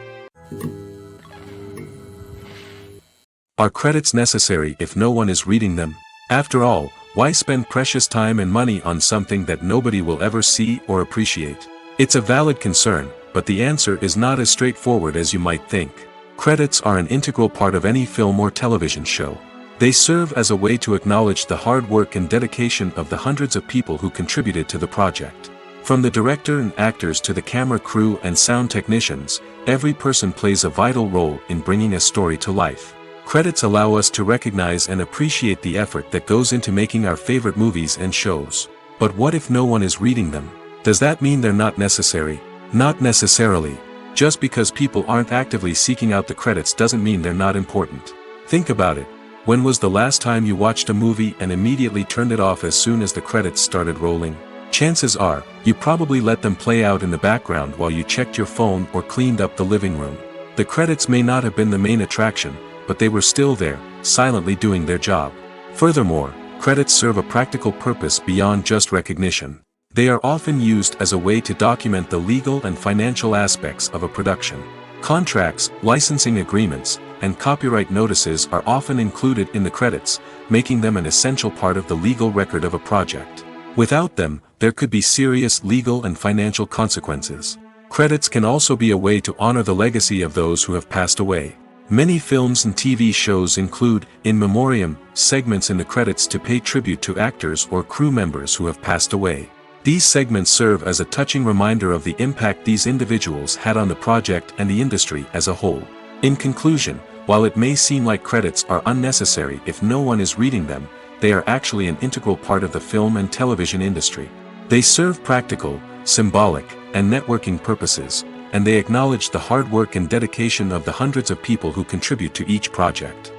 Are credits necessary if no one is reading them? After all, why spend precious time and money on something that nobody will ever see or appreciate? It's a valid concern, but the answer is not as straightforward as you might think. Credits are an integral part of any film or television show. They serve as a way to acknowledge the hard work and dedication of the hundreds of people who contributed to the project. From the director and actors to the camera crew and sound technicians, every person plays a vital role in bringing a story to life. Credits allow us to recognize and appreciate the effort that goes into making our favorite movies and shows. But what if no one is reading them? Does that mean they're not necessary? Not necessarily. Just because people aren't actively seeking out the credits doesn't mean they're not important. Think about it. When was the last time you watched a movie and immediately turned it off as soon as the credits started rolling? Chances are, you probably let them play out in the background while you checked your phone or cleaned up the living room. The credits may not have been the main attraction, but they were still there, silently doing their job. Furthermore, credits serve a practical purpose beyond just recognition. They are often used as a way to document the legal and financial aspects of a production. Contracts, licensing agreements, and copyright notices are often included in the credits, making them an essential part of the legal record of a project. Without them, there could be serious legal and financial consequences. Credits can also be a way to honor the legacy of those who have passed away. Many films and TV shows include, in memoriam, segments in the credits to pay tribute to actors or crew members who have passed away. These segments serve as a touching reminder of the impact these individuals had on the project and the industry as a whole. In conclusion, while it may seem like credits are unnecessary if no one is reading them, they are actually an integral part of the film and television industry. They serve practical, symbolic, and networking purposes, and they acknowledge the hard work and dedication of the hundreds of people who contribute to each project.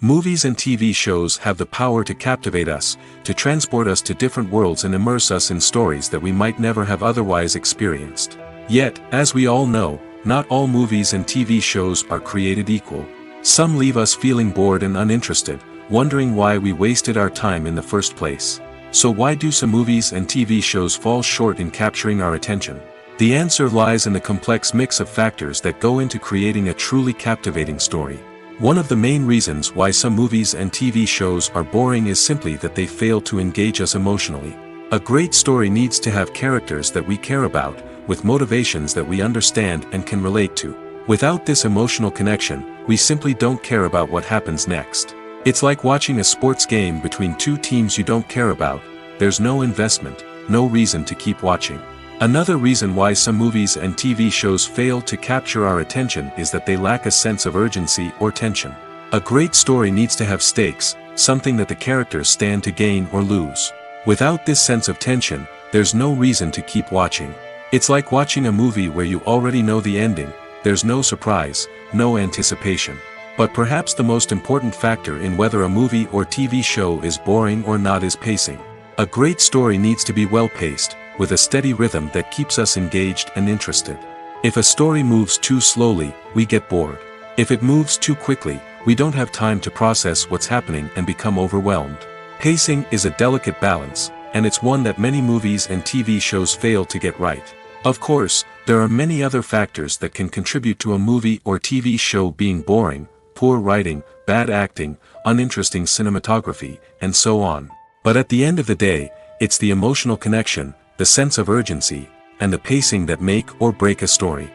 Movies and TV shows have the power to captivate us, to transport us to different worlds and immerse us in stories that we might never have otherwise experienced. Yet, as we all know, not all movies and TV shows are created equal. Some leave us feeling bored and uninterested, wondering why we wasted our time in the first place. So why do some movies and TV shows fall short in capturing our attention? The answer lies in the complex mix of factors that go into creating a truly captivating story. One of the main reasons why some movies and TV shows are boring is simply that they fail to engage us emotionally. A great story needs to have characters that we care about, with motivations that we understand and can relate to. Without this emotional connection, we simply don't care about what happens next. It's like watching a sports game between two teams you don't care about. There's no investment, no reason to keep watching. Another reason why some movies and TV shows fail to capture our attention is that they lack a sense of urgency or tension. A great story needs to have stakes, something that the characters stand to gain or lose. Without this sense of tension, there's no reason to keep watching. It's like watching a movie where you already know the ending. There's no surprise, no anticipation. But perhaps the most important factor in whether a movie or TV show is boring or not is pacing. A great story needs to be well-paced, with a steady rhythm that keeps us engaged and interested. If a story moves too slowly, we get bored. If it moves too quickly, we don't have time to process what's happening and become overwhelmed. Pacing is a delicate balance, and it's one that many movies and TV shows fail to get right. Of course, there are many other factors that can contribute to a movie or TV show being boring: poor writing, bad acting, uninteresting cinematography, and so on. But at the end of the day, it's the emotional connection, the sense of urgency, and the pacing that make or break a story.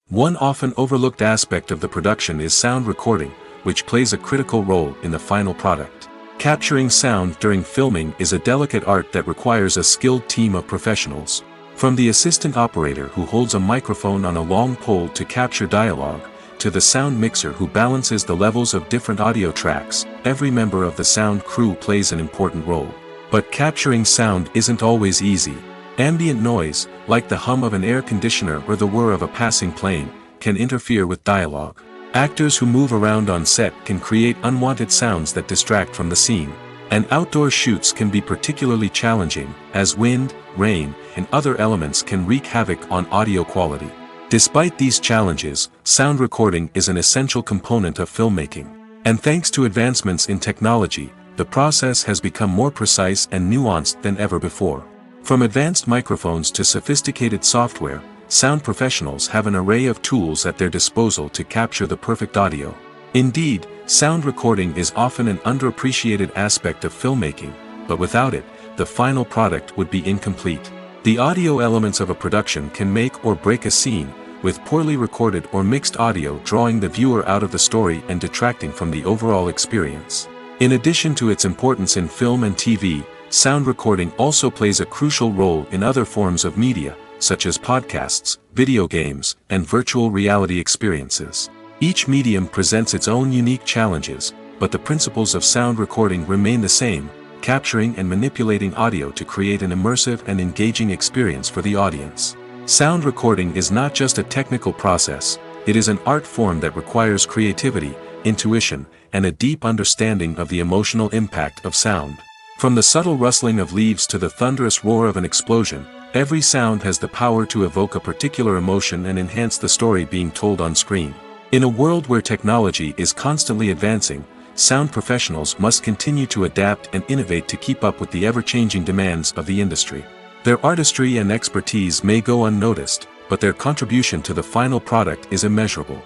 One often overlooked aspect of the production is sound recording, which plays a critical role in the final product. Capturing sound during filming is a delicate art that requires a skilled team of professionals. From the assistant operator who holds a microphone on a long pole to capture dialogue, to the sound mixer who balances the levels of different audio tracks, every member of the sound crew plays an important role. But capturing sound isn't always easy. Ambient noise, like the hum of an air conditioner or the whir of a passing plane, can interfere with dialogue. Actors who move around on set can create unwanted sounds that distract from the scene. And outdoor shoots can be particularly challenging, as wind, rain, and other elements can wreak havoc on audio quality. Despite these challenges, sound recording is an essential component of filmmaking. And thanks to advancements in technology, the process has become more precise and nuanced than ever before. From advanced microphones to sophisticated software, sound professionals have an array of tools at their disposal to capture the perfect audio. Indeed, sound recording is often an underappreciated aspect of filmmaking, but without it, the final product would be incomplete. The audio elements of a production can make or break a scene, with poorly recorded or mixed audio drawing the viewer out of the story and detracting from the overall experience. In addition to its importance in film and TV, sound recording also plays a crucial role in other forms of media, such as podcasts, video games, and virtual reality experiences. Each medium presents its own unique challenges, but the principles of sound recording remain the same: capturing and manipulating audio to create an immersive and engaging experience for the audience. Sound recording is not just a technical process, it is an art form that requires creativity, intuition, and a deep understanding of the emotional impact of sound. From the subtle rustling of leaves to the thunderous roar of an explosion, every sound has the power to evoke a particular emotion and enhance the story being told on screen. In a world where technology is constantly advancing, sound professionals must continue to adapt and innovate to keep up with the ever-changing demands of the industry. Their artistry and expertise may go unnoticed, but their contribution to the final product is immeasurable.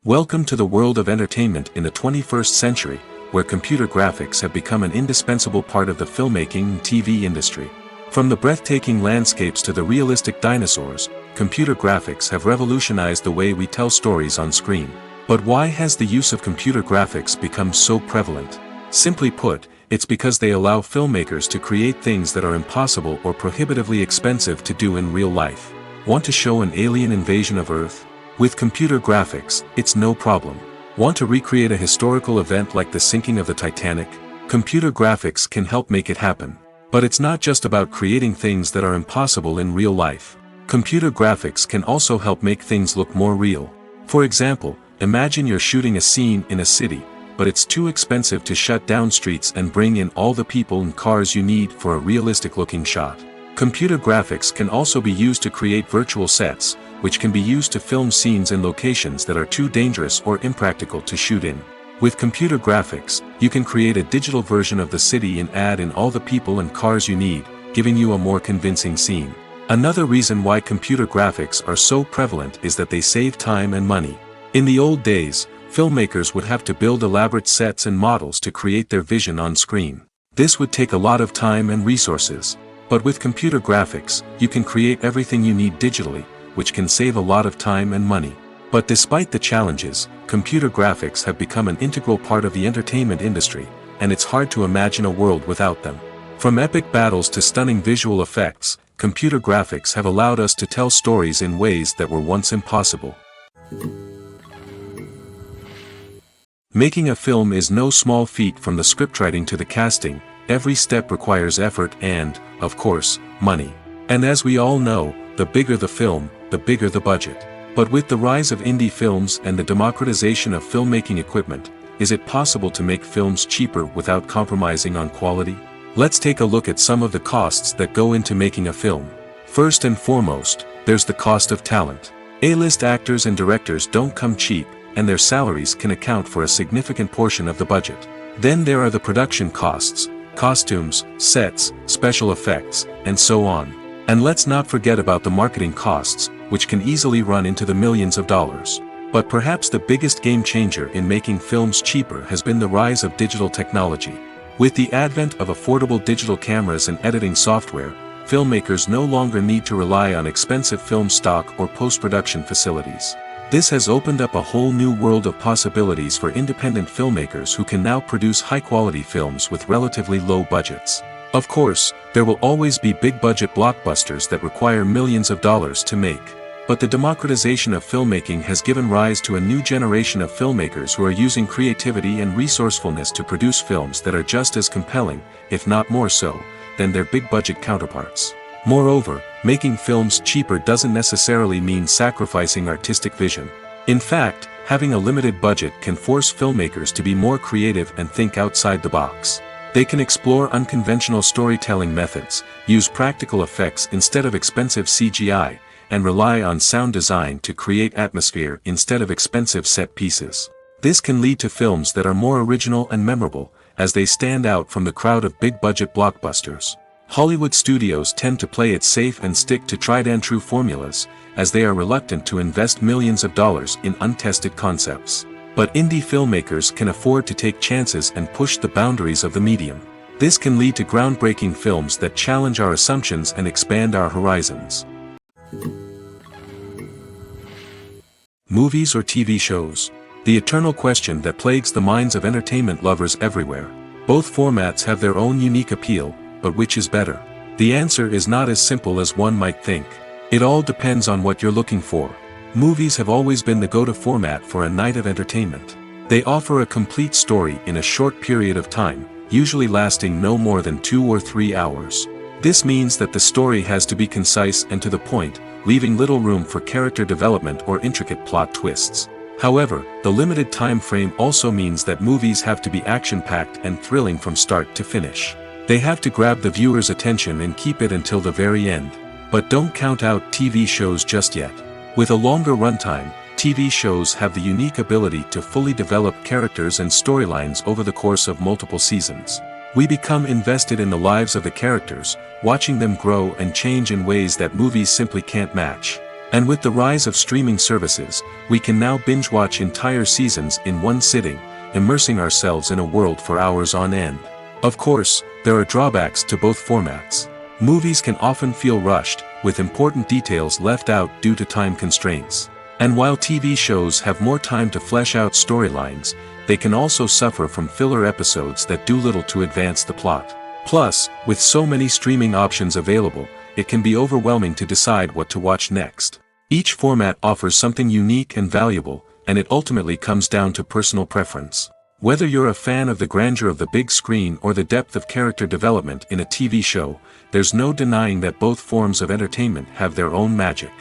Welcome to the world of entertainment in the 21st century, where computer graphics have become an indispensable part of the filmmaking and TV industry. From the breathtaking landscapes to the realistic dinosaurs, computer graphics have revolutionized the way we tell stories on screen. But why has the use of computer graphics become so prevalent? Simply put, it's because they allow filmmakers to create things that are impossible or prohibitively expensive to do in real life. Want to show an alien invasion of Earth? With computer graphics, it's no problem. Want to recreate a historical event like the sinking of the Titanic? Computer graphics can help make it happen. But it's not just about creating things that are impossible in real life. Computer graphics can also help make things look more real. For example, imagine you're shooting a scene in a city, but it's too expensive to shut down streets and bring in all the people and cars you need for a realistic-looking shot. Computer graphics can also be used to create virtual sets, which can be used to film scenes in locations that are too dangerous or impractical to shoot in. With computer graphics, you can create a digital version of the city and add in all the people and cars you need, giving you a more convincing scene. Another reason why computer graphics are so prevalent is that they save time and money. In the old days, filmmakers would have to build elaborate sets and models to create their vision on screen. This would take a lot of time and resources. But with computer graphics, you can create everything you need digitally, which can save a lot of time and money. But despite the challenges, computer graphics have become an integral part of the entertainment industry, and it's hard to imagine a world without them. From epic battles to stunning visual effects, computer graphics have allowed us to tell stories in ways that were once impossible. Making a film is no small feat. From the scriptwriting to the casting, every step requires effort and, of course, money. And as we all know, the bigger the film, the bigger the budget. But with the rise of indie films and the democratization of filmmaking equipment, is it possible to make films cheaper without compromising on quality? Let's take a look at some of the costs that go into making a film. First and foremost, there's the cost of talent. A-list actors and directors don't come cheap, and their salaries can account for a significant portion of the budget. Then there are the production costs, costumes, sets, special effects, and so on. And let's not forget about the marketing costs, which can easily run into the millions of dollars. But perhaps the biggest game changer in making films cheaper has been the rise of digital technology. With the advent of affordable digital cameras and editing software, filmmakers no longer need to rely on expensive film stock or post-production facilities. This has opened up a whole new world of possibilities for independent filmmakers who can now produce high-quality films with relatively low budgets. Of course, there will always be big-budget blockbusters that require millions of dollars to make. But the democratization of filmmaking has given rise to a new generation of filmmakers who are using creativity and resourcefulness to produce films that are just as compelling, if not more so, than their big-budget counterparts. Moreover, making films cheaper doesn't necessarily mean sacrificing artistic vision. In fact, having a limited budget can force filmmakers to be more creative and think outside the box. They can explore unconventional storytelling methods, use practical effects instead of expensive CGI, and rely on sound design to create atmosphere instead of expensive set pieces. This can lead to films that are more original and memorable, as they stand out from the crowd of big-budget blockbusters. Hollywood studios tend to play it safe and stick to tried-and-true formulas, as they are reluctant to invest millions of dollars in untested concepts. But indie filmmakers can afford to take chances and push the boundaries of the medium. This can lead to groundbreaking films that challenge our assumptions and expand our horizons. Movies or TV shows? The eternal question that plagues the minds of entertainment lovers everywhere. Both formats have their own unique appeal, but which is better? The answer is not as simple as one might think. It all depends on what you're looking for. Movies have always been the go-to format for a night of entertainment. They offer a complete story in a short period of time, usually lasting no more than 2 or 3 hours. This means that the story has to be concise and to the point, leaving little room for character development or intricate plot twists. However, the limited time frame also means that movies have to be action-packed and thrilling from start to finish. They have to grab the viewer's attention and keep it until the very end. But don't count out TV shows just yet. With a longer runtime, TV shows have the unique ability to fully develop characters and storylines over the course of multiple seasons. We become invested in the lives of the characters, watching them grow and change in ways that movies simply can't match. And with the rise of streaming services, we can now binge-watch entire seasons in one sitting, immersing ourselves in a world for hours on end. Of course, there are drawbacks to both formats. Movies can often feel rushed, with important details left out due to time constraints. And while TV shows have more time to flesh out storylines, they can also suffer from filler episodes that do little to advance the plot. Plus, with so many streaming options available, it can be overwhelming to decide what to watch next. Each format offers something unique and valuable, and it ultimately comes down to personal preference. Whether you're a fan of the grandeur of the big screen or the depth of character development in a TV show, there's no denying that both forms of entertainment have their own magic.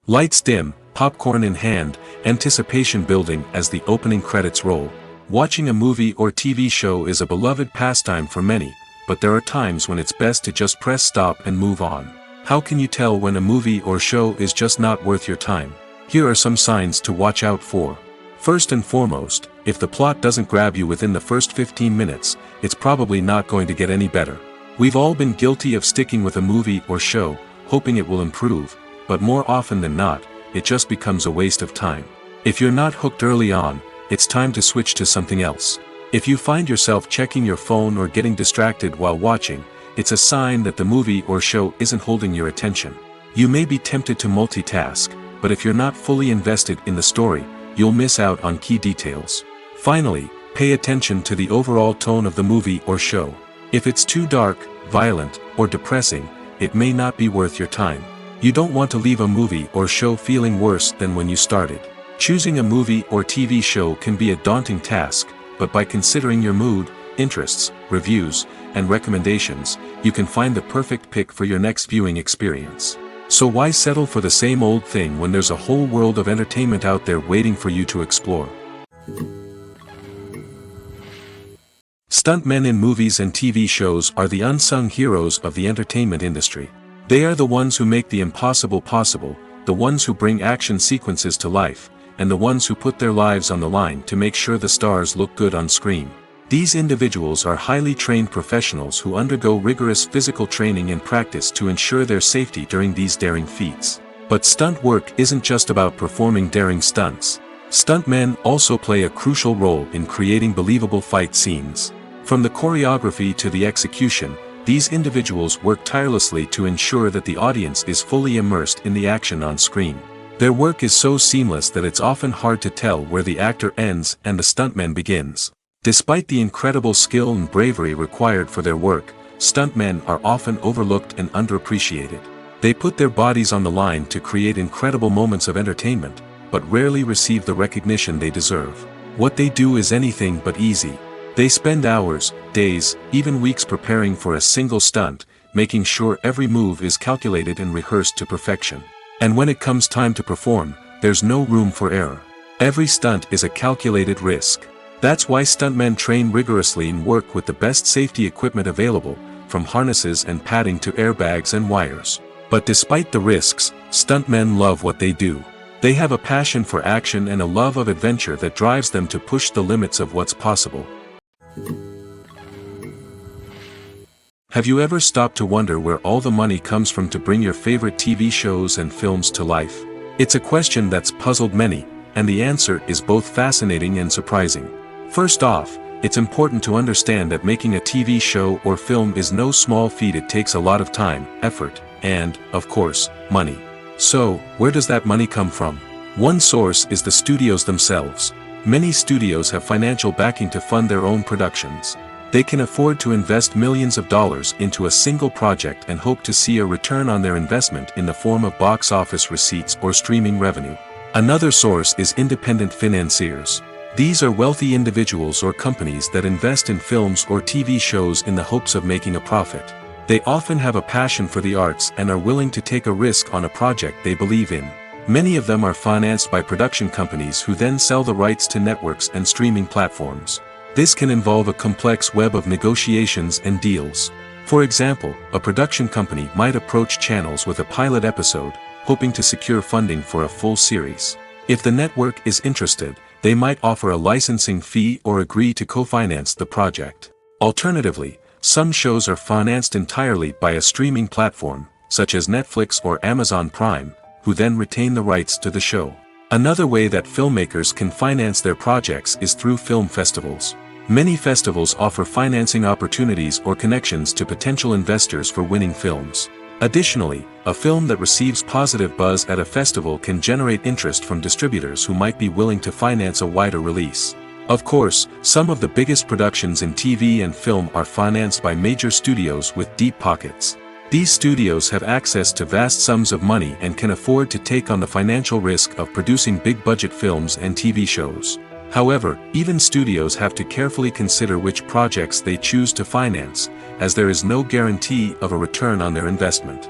Lights dim, popcorn in hand, anticipation building as the opening credits roll. Watching a movie or TV show is a beloved pastime for many, but there are times when it's best to just press stop and move on. How can you tell when a movie or show is just not worth your time? Here are some signs to watch out for. First and foremost, if the plot doesn't grab you within the first 15 minutes, it's probably not going to get any better. We've all been guilty of sticking with a movie or show, hoping it will improve, but more often than not, it just becomes a waste of time. If you're not hooked early on, it's time to switch to something else. If you find yourself checking your phone or getting distracted while watching, it's a sign that the movie or show isn't holding your attention. You may be tempted to multitask, but if you're not fully invested in the story, you'll miss out on key details. Finally, pay attention to the overall tone of the movie or show. If it's too dark, violent, or depressing, it may not be worth your time. You don't want to leave a movie or show feeling worse than when you started. Choosing a movie or TV show can be a daunting task, but by considering your mood, interests, reviews, and recommendations, you can find the perfect pick for your next viewing experience. So why settle for the same old thing when there's a whole world of entertainment out there waiting for you to explore? Stuntmen in movies and TV shows are the unsung heroes of the entertainment industry. They are the ones who make the impossible possible, the ones who bring action sequences to life, and the ones who put their lives on the line to make sure the stars look good on screen. These individuals are highly trained professionals who undergo rigorous physical training and practice to ensure their safety during these daring feats. But stunt work isn't just about performing daring stunts. Stuntmen also play a crucial role in creating believable fight scenes. From the choreography to the execution, these individuals work tirelessly to ensure that the audience is fully immersed in the action on screen. Their work is so seamless that it's often hard to tell where the actor ends and the stuntman begins. Despite the incredible skill and bravery required for their work, stuntmen are often overlooked and underappreciated. They put their bodies on the line to create incredible moments of entertainment, but rarely receive the recognition they deserve. What they do is anything but easy. They spend hours, days, even weeks preparing for a single stunt, making sure every move is calculated and rehearsed to perfection. And when it comes time to perform, there's no room for error. Every stunt is a calculated risk. That's why stuntmen train rigorously and work with the best safety equipment available, from harnesses and padding to airbags and wires. But despite the risks, stuntmen love what they do. They have a passion for action and a love of adventure that drives them to push the limits of what's possible. Have you ever stopped to wonder where all the money comes from to bring your favorite TV shows and films to life? It's a question that's puzzled many, and the answer is both fascinating and surprising. First off, it's important to understand that making a TV show or film is no small feat. It takes a lot of time, effort, and, of course, money. So, where does that money come from? One source is the studios themselves. Many studios have financial backing to fund their own productions. They can afford to invest millions of dollars into a single project and hope to see a return on their investment in the form of box office receipts or streaming revenue. Another source is independent financiers. These are wealthy individuals or companies that invest in films or TV shows in the hopes of making a profit. They often have a passion for the arts and are willing to take a risk on a project they believe in. Many of them are financed by production companies who then sell the rights to networks and streaming platforms. This can involve a complex web of negotiations and deals. For example, a production company might approach channels with a pilot episode, hoping to secure funding for a full series. If the network is interested, they might offer a licensing fee or agree to co-finance the project. Alternatively, some shows are financed entirely by a streaming platform, such as Netflix or Amazon Prime, who then retain the rights to the show. Another way that filmmakers can finance their projects is through film festivals. Many festivals offer financing opportunities or connections to potential investors for winning films. Additionally, a film that receives positive buzz at a festival can generate interest from distributors who might be willing to finance a wider release. Of course, some of the biggest productions in TV and film are financed by major studios with deep pockets. These studios have access to vast sums of money and can afford to take on the financial risk of producing big-budget films and TV shows. However, even studios have to carefully consider which projects they choose to finance, as there is no guarantee of a return on their investment.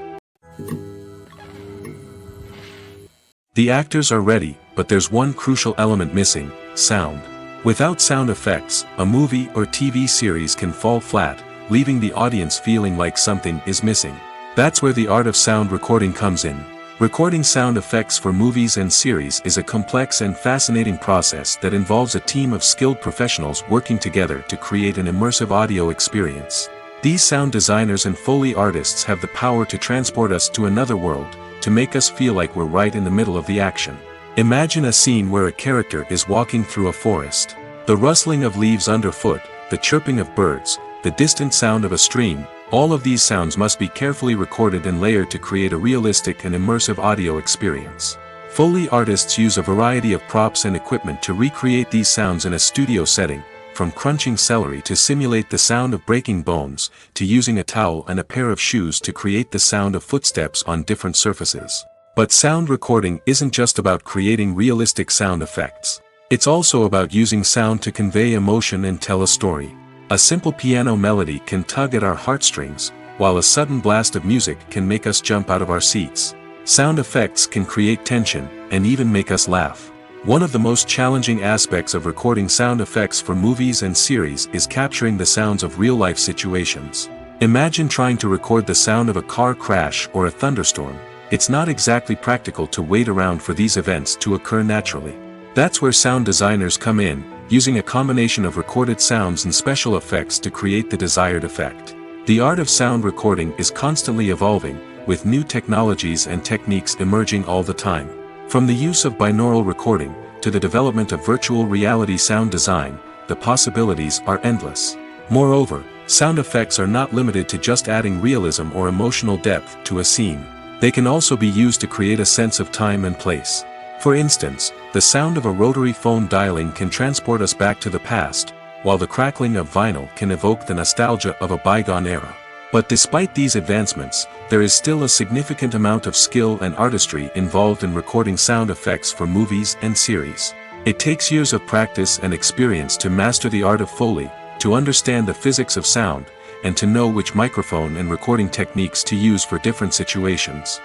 The actors are ready, but there's one crucial element missing: sound. Without sound effects, a movie or TV series can fall flat, leaving the audience feeling like something is missing. That's where the art of sound recording comes in. Recording sound effects for movies and series is a complex and fascinating process that involves a team of skilled professionals working together to create an immersive audio experience. These sound designers and Foley artists have the power to transport us to another world, to make us feel like we're right in the middle of the action. Imagine a scene where a character is walking through a forest. The rustling of leaves underfoot, the chirping of birds, the distant sound of a stream, all of these sounds must be carefully recorded and layered to create a realistic and immersive audio experience. Foley artists use a variety of props and equipment to recreate these sounds in a studio setting, from crunching celery to simulate the sound of breaking bones, to using a towel and a pair of shoes to create the sound of footsteps on different surfaces. But sound recording isn't just about creating realistic sound effects. It's also about using sound to convey emotion and tell a story. A simple piano melody can tug at our heartstrings, while a sudden blast of music can make us jump out of our seats. Sound effects can create tension, and even make us laugh. One of the most challenging aspects of recording sound effects for movies and series is capturing the sounds of real-life situations. Imagine trying to record the sound of a car crash or a thunderstorm. It's not exactly practical to wait around for these events to occur naturally. That's where sound designers come in, using a combination of recorded sounds and special effects to create the desired effect. The art of sound recording is constantly evolving, with new technologies and techniques emerging all the time. From the use of binaural recording, to the development of virtual reality sound design, the possibilities are endless. Moreover, sound effects are not limited to just adding realism or emotional depth to a scene. They can also be used to create a sense of time and place. For instance, the sound of a rotary phone dialing can transport us back to the past, while the crackling of vinyl can evoke the nostalgia of a bygone era. But despite these advancements, there is still a significant amount of skill and artistry involved in recording sound effects for movies and series. It takes years of practice and experience to master the art of Foley, to understand the physics of sound, and to know which microphone and recording techniques to use for different situations.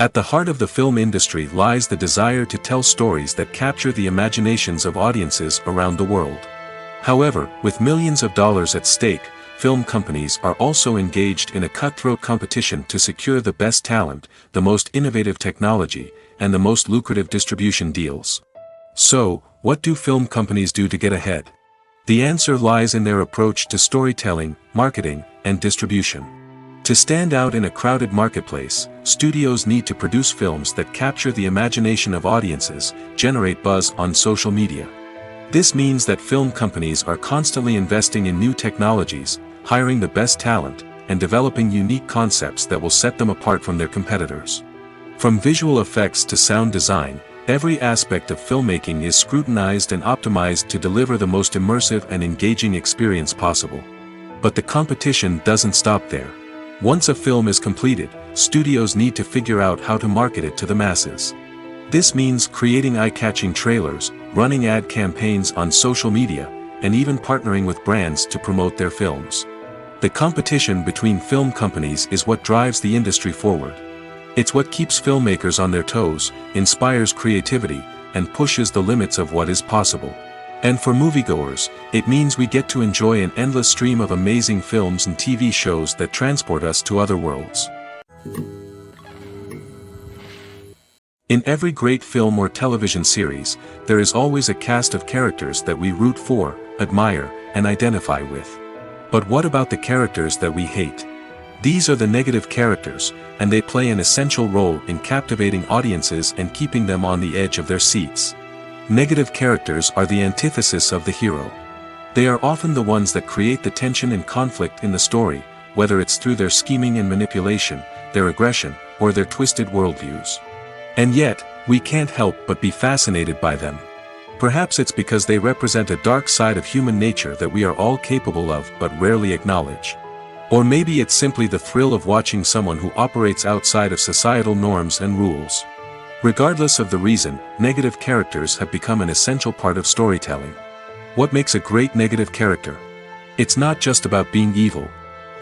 At the heart of the film industry lies the desire to tell stories that capture the imaginations of audiences around the world. However, with millions of dollars at stake, film companies are also engaged in a cutthroat competition to secure the best talent, the most innovative technology, and the most lucrative distribution deals. So, what do film companies do to get ahead? The answer lies in their approach to storytelling, marketing, and distribution. To stand out in a crowded marketplace, studios need to produce films that capture the imagination of audiences, generate buzz on social media. This means that film companies are constantly investing in new technologies, hiring the best talent, and developing unique concepts that will set them apart from their competitors. From visual effects to sound design, every aspect of filmmaking is scrutinized and optimized to deliver the most immersive and engaging experience possible. But the competition doesn't stop there. Once a film is completed, studios need to figure out how to market it to the masses. This means creating eye-catching trailers, running ad campaigns on social media, and even partnering with brands to promote their films. The competition between film companies is what drives the industry forward. It's what keeps filmmakers on their toes, inspires creativity, and pushes the limits of what is possible. And for moviegoers, it means we get to enjoy an endless stream of amazing films and TV shows that transport us to other worlds. In every great film or television series, there is always a cast of characters that we root for, admire, and identify with. But what about the characters that we hate? These are the negative characters, and they play an essential role in captivating audiences and keeping them on the edge of their seats. Negative characters are the antithesis of the hero. They are often the ones that create the tension and conflict in the story, whether it's through their scheming and manipulation, their aggression, or their twisted worldviews. And yet, we can't help but be fascinated by them. Perhaps it's because they represent a dark side of human nature that we are all capable of but rarely acknowledge. Or maybe it's simply the thrill of watching someone who operates outside of societal norms and rules. Regardless of the reason, negative characters have become an essential part of storytelling. What makes a great negative character? It's not just about being evil.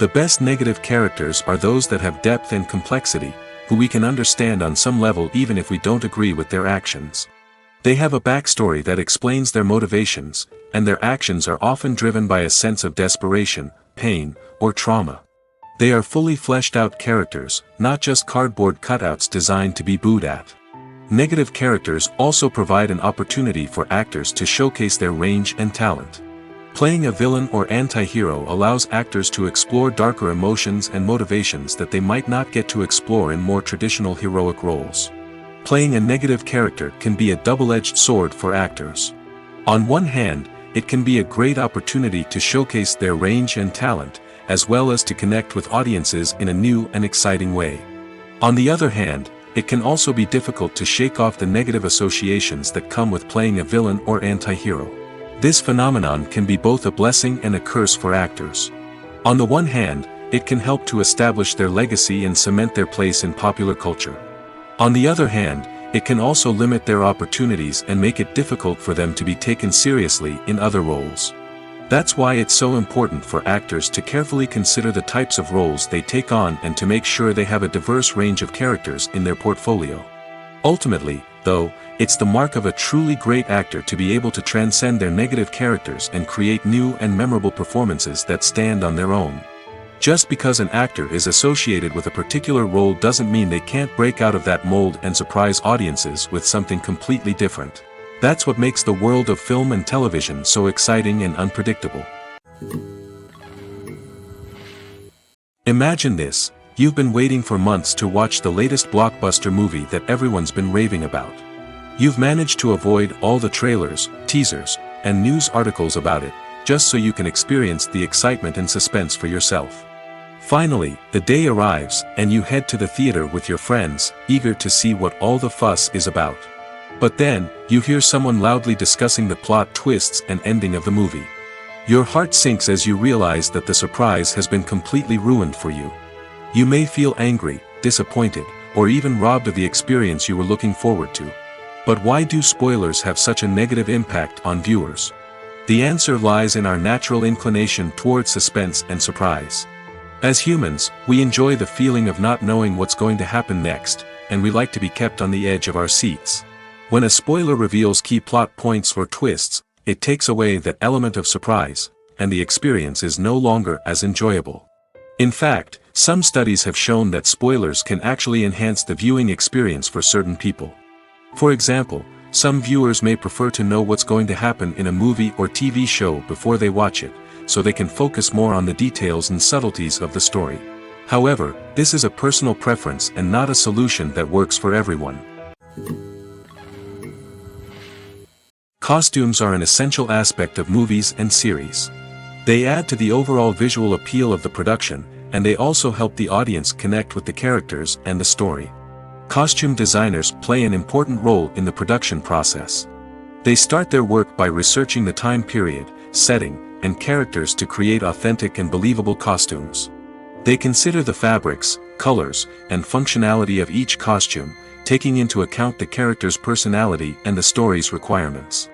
The best negative characters are those that have depth and complexity, who we can understand on some level even if we don't agree with their actions. They have a backstory that explains their motivations, and their actions are often driven by a sense of desperation, pain, or trauma. They are fully fleshed out characters, not just cardboard cutouts designed to be booed at. Negative characters also provide an opportunity for actors to showcase their range and talent. Playing a villain or anti-hero allows actors to explore darker emotions and motivations that they might not get to explore in more traditional heroic roles. Playing a negative character can be a double-edged sword for actors. On one hand, it can be a great opportunity to showcase their range and talent, as well as to connect with audiences in a new and exciting way. On the other hand, it can also be difficult to shake off the negative associations that come with playing a villain or anti-hero. This phenomenon can be both a blessing and a curse for actors. On the one hand, it can help to establish their legacy and cement their place in popular culture. On the other hand, it can also limit their opportunities and make it difficult for them to be taken seriously in other roles. That's why it's so important for actors to carefully consider the types of roles they take on and to make sure they have a diverse range of characters in their portfolio. Ultimately, though, it's the mark of a truly great actor to be able to transcend their negative characters and create new and memorable performances that stand on their own. Just because an actor is associated with a particular role doesn't mean they can't break out of that mold and surprise audiences with something completely different. That's what makes the world of film and television so exciting and unpredictable. Imagine this: you've been waiting for months to watch the latest blockbuster movie that everyone's been raving about. You've managed to avoid all the trailers, teasers, and news articles about it, just so you can experience the excitement and suspense for yourself. Finally, the day arrives, and you head to the theater with your friends, eager to see what all the fuss is about. But then, you hear someone loudly discussing the plot twists and ending of the movie. Your heart sinks as you realize that the surprise has been completely ruined for you. You may feel angry, disappointed, or even robbed of the experience you were looking forward to. But why do spoilers have such a negative impact on viewers? The answer lies in our natural inclination toward suspense and surprise. As humans, we enjoy the feeling of not knowing what's going to happen next, and we like to be kept on the edge of our seats. When a spoiler reveals key plot points or twists, it takes away that element of surprise, and the experience is no longer as enjoyable. In fact, some studies have shown that spoilers can actually enhance the viewing experience for certain people. For example, some viewers may prefer to know what's going to happen in a movie or TV show before they watch it, so they can focus more on the details and subtleties of the story. However, this is a personal preference and not a solution that works for everyone. Costumes are an essential aspect of movies and series. They add to the overall visual appeal of the production, and they also help the audience connect with the characters and the story. Costume designers play an important role in the production process. They start their work by researching the time period, setting, and characters to create authentic and believable costumes. They consider the fabrics, colors, and functionality of each costume, taking into account the character's personality and the story's requirements.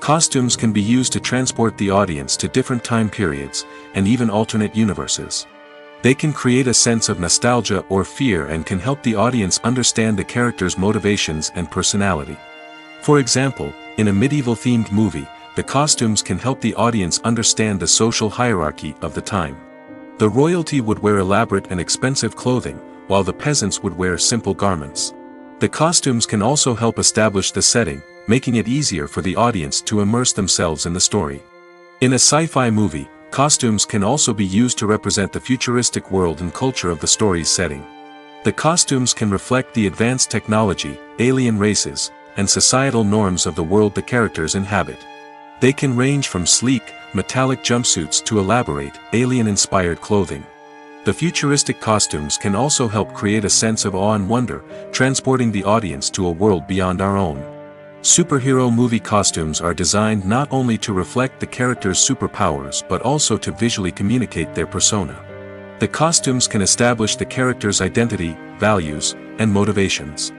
Costumes can be used to transport the audience to different time periods, and even alternate universes. They can create a sense of nostalgia or fear and can help the audience understand the character's motivations and personality. For example, in a medieval-themed movie, the costumes can help the audience understand the social hierarchy of the time. The royalty would wear elaborate and expensive clothing, while the peasants would wear simple garments. The costumes can also help establish the setting, making it easier for the audience to immerse themselves in the story. In a sci-fi movie, Costumes can also be used to represent the futuristic world and culture of the story's setting. The costumes can reflect the advanced technology, alien races, and societal norms of the world the characters inhabit. They can range from sleek, metallic jumpsuits to elaborate, alien-inspired clothing. The futuristic costumes can also help create a sense of awe and wonder, transporting the audience to a world beyond our own. Superhero movie costumes are designed not only to reflect the character's superpowers but also to visually communicate their persona. The costumes can establish the character's identity, values, and motivations.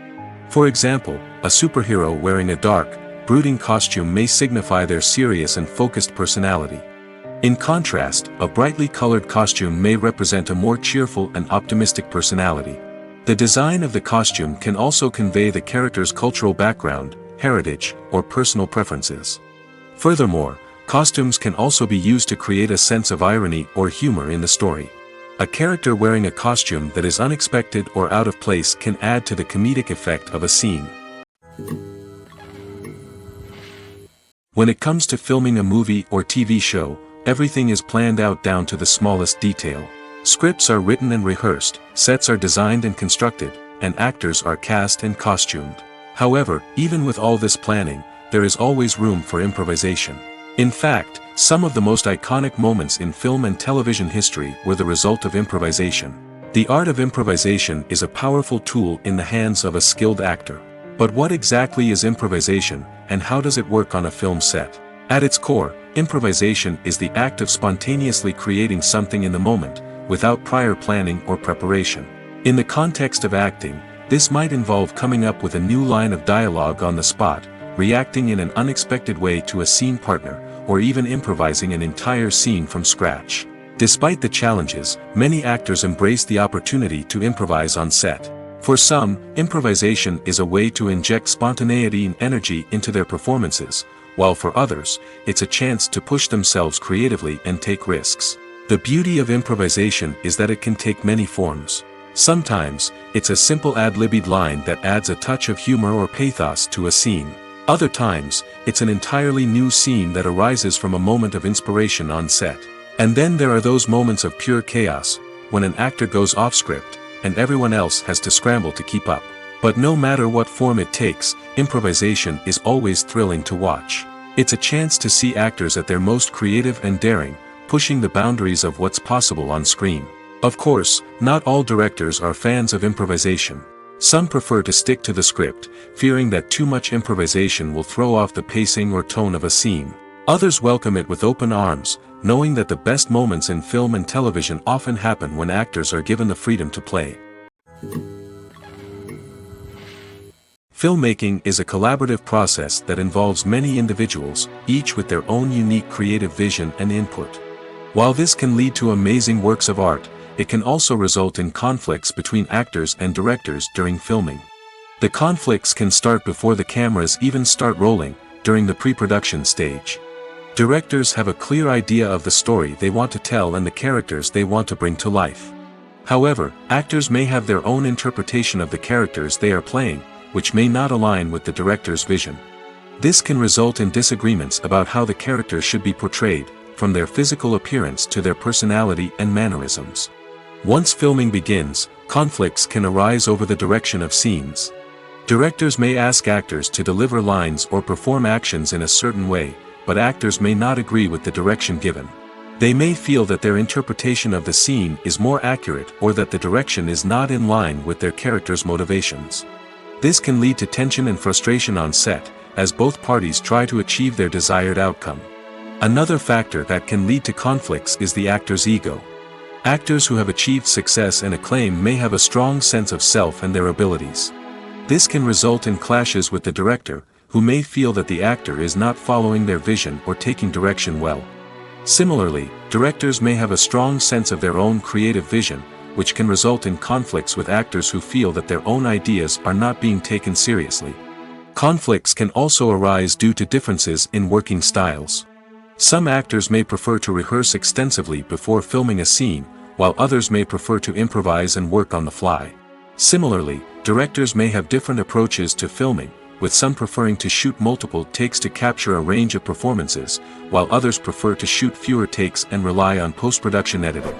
For example, a superhero wearing a dark, brooding costume may signify their serious and focused personality. In contrast, a brightly colored costume may represent a more cheerful and optimistic personality. The design of the costume can also convey the character's cultural background, heritage, or personal preferences. Furthermore, costumes can also be used to create a sense of irony or humor in the story. A character wearing a costume that is unexpected or out of place can add to the comedic effect of a scene. When it comes to filming a movie or TV show, everything is planned out down to the smallest detail. Scripts are written and rehearsed, sets are designed and constructed, and actors are cast and costumed. However, even with all this planning, there is always room for improvisation. In fact, some of the most iconic moments in film and television history were the result of improvisation. The art of improvisation is a powerful tool in the hands of a skilled actor. But what exactly is improvisation, and how does it work on a film set? At its core, improvisation is the act of spontaneously creating something in the moment, without prior planning or preparation. In the context of acting, this might involve coming up with a new line of dialogue on the spot, reacting in an unexpected way to a scene partner, or even improvising an entire scene from scratch. Despite the challenges, many actors embrace the opportunity to improvise on set. For some, improvisation is a way to inject spontaneity and energy into their performances, while for others, it's a chance to push themselves creatively and take risks. The beauty of improvisation is that it can take many forms. Sometimes, it's a simple ad-libbed line that adds a touch of humor or pathos to a scene. Other times, it's an entirely new scene that arises from a moment of inspiration on set. And then there are those moments of pure chaos, when an actor goes off script, and everyone else has to scramble to keep up. But no matter what form it takes, improvisation is always thrilling to watch. It's a chance to see actors at their most creative and daring, pushing the boundaries of what's possible on screen. Of course, not all directors are fans of improvisation. Some prefer to stick to the script, fearing that too much improvisation will throw off the pacing or tone of a scene. Others welcome it with open arms, knowing that the best moments in film and television often happen when actors are given the freedom to play. Filmmaking is a collaborative process that involves many individuals, each with their own unique creative vision and input. While this can lead to amazing works of art, it can also result in conflicts between actors and directors during filming. The conflicts can start before the cameras even start rolling, during the pre-production stage. Directors have a clear idea of the story they want to tell and the characters they want to bring to life. However, actors may have their own interpretation of the characters they are playing, which may not align with the director's vision. This can result in disagreements about how the characters should be portrayed, from their physical appearance to their personality and mannerisms. Once filming begins, conflicts can arise over the direction of scenes. Directors may ask actors to deliver lines or perform actions in a certain way, but actors may not agree with the direction given. They may feel that their interpretation of the scene is more accurate or that the direction is not in line with their character's motivations. This can lead to tension and frustration on set, as both parties try to achieve their desired outcome. Another factor that can lead to conflicts is the actor's ego. Actors who have achieved success and acclaim may have a strong sense of self and their abilities. This can result in clashes with the director, who may feel that the actor is not following their vision or taking direction well. Similarly, directors may have a strong sense of their own creative vision, which can result in conflicts with actors who feel that their own ideas are not being taken seriously. Conflicts can also arise due to differences in working styles. Some actors may prefer to rehearse extensively before filming a scene, while others may prefer to improvise and work on the fly. Similarly, directors may have different approaches to filming, with some preferring to shoot multiple takes to capture a range of performances, while others prefer to shoot fewer takes and rely on post-production editing.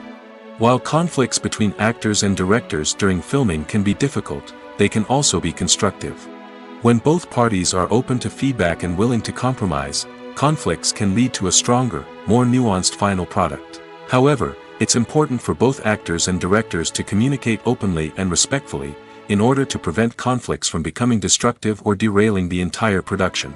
While conflicts between actors and directors during filming can be difficult, they can also be constructive. When both parties are open to feedback and willing to compromise, conflicts can lead to a stronger, more nuanced final product. However, it's important for both actors and directors to communicate openly and respectfully, in order to prevent conflicts from becoming destructive or derailing the entire production.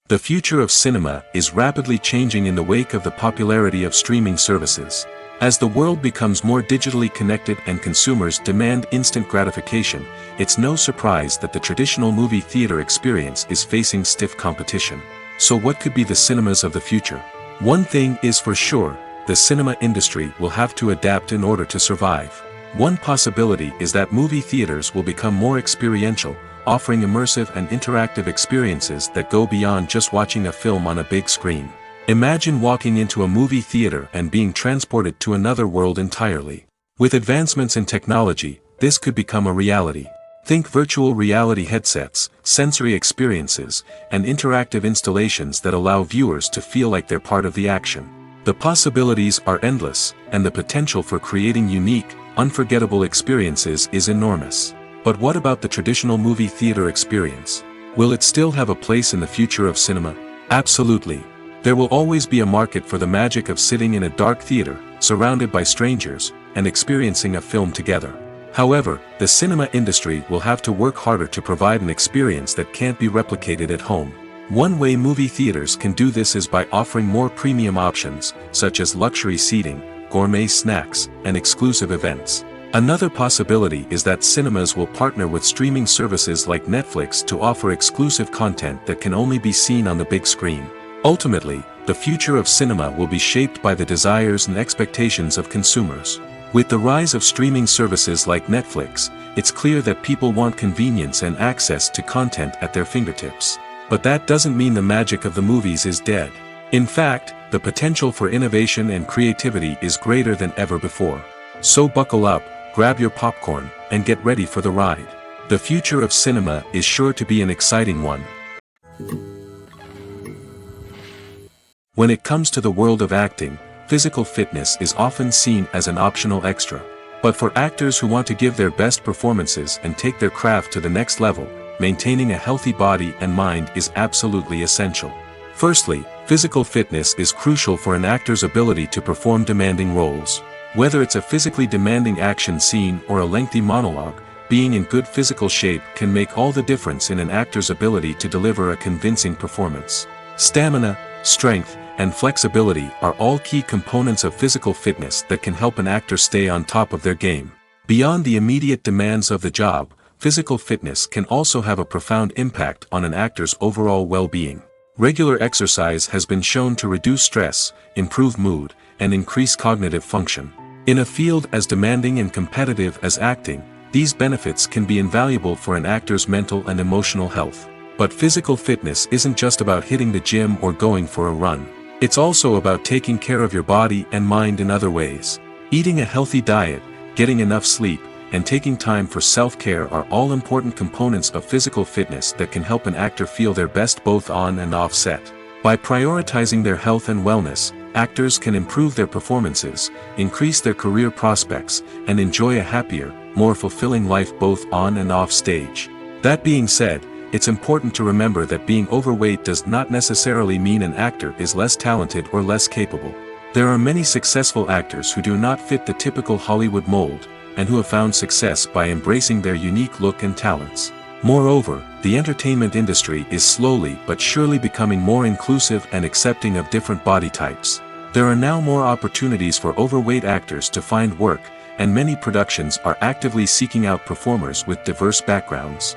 The future of cinema is rapidly changing in the wake of the popularity of streaming services. As the world becomes more digitally connected and consumers demand instant gratification, it's no surprise that the traditional movie theater experience is facing stiff competition. So what could be the cinemas of the future? One thing is for sure, the cinema industry will have to adapt in order to survive. One possibility is that movie theaters will become more experiential, offering immersive and interactive experiences that go beyond just watching a film on a big screen. Imagine walking into a movie theater and being transported to another world entirely. With advancements in technology, this could become a reality. Think virtual reality headsets, sensory experiences, and interactive installations that allow viewers to feel like they're part of the action. The possibilities are endless, and the potential for creating unique, unforgettable experiences is enormous. But what about the traditional movie theater experience? Will it still have a place in the future of cinema? Absolutely. There will always be a market for the magic of sitting in a dark theater, surrounded by strangers, and experiencing a film together. However, the cinema industry will have to work harder to provide an experience that can't be replicated at home. One way movie theaters can do this is by offering more premium options, such as luxury seating, gourmet snacks, and exclusive events. Another possibility is that cinemas will partner with streaming services like Netflix to offer exclusive content that can only be seen on the big screen. Ultimately, the future of cinema will be shaped by the desires and expectations of consumers. With the rise of streaming services like Netflix, it's clear that people want convenience and access to content at their fingertips. But that doesn't mean the magic of the movies is dead. In fact, the potential for innovation and creativity is greater than ever before. So buckle up, grab your popcorn, and get ready for the ride. The future of cinema is sure to be an exciting one. When it comes to the world of acting, physical fitness is often seen as an optional extra. But for actors who want to give their best performances and take their craft to the next level, maintaining a healthy body and mind is absolutely essential. Firstly, physical fitness is crucial for an actor's ability to perform demanding roles. Whether it's a physically demanding action scene or a lengthy monologue, being in good physical shape can make all the difference in an actor's ability to deliver a convincing performance. Stamina, strength, and flexibility are all key components of physical fitness that can help an actor stay on top of their game. Beyond the immediate demands of the job, physical fitness can also have a profound impact on an actor's overall well-being. Regular exercise has been shown to reduce stress, improve mood, and increase cognitive function. In a field as demanding and competitive as acting, these benefits can be invaluable for an actor's mental and emotional health. But physical fitness isn't just about hitting the gym or going for a run. It's also about taking care of your body and mind in other ways. Eating a healthy diet, getting enough sleep, and taking time for self-care are all important components of physical fitness that can help an actor feel their best both on and off set. By prioritizing their health and wellness, actors can improve their performances, increase their career prospects, and enjoy a happier, more fulfilling life both on and off stage. That being said, it's important to remember that being overweight does not necessarily mean an actor is less talented or less capable. There are many successful actors who do not fit the typical Hollywood mold, and who have found success by embracing their unique look and talents. Moreover, the entertainment industry is slowly but surely becoming more inclusive and accepting of different body types. There are now more opportunities for overweight actors to find work, and many productions are actively seeking out performers with diverse backgrounds.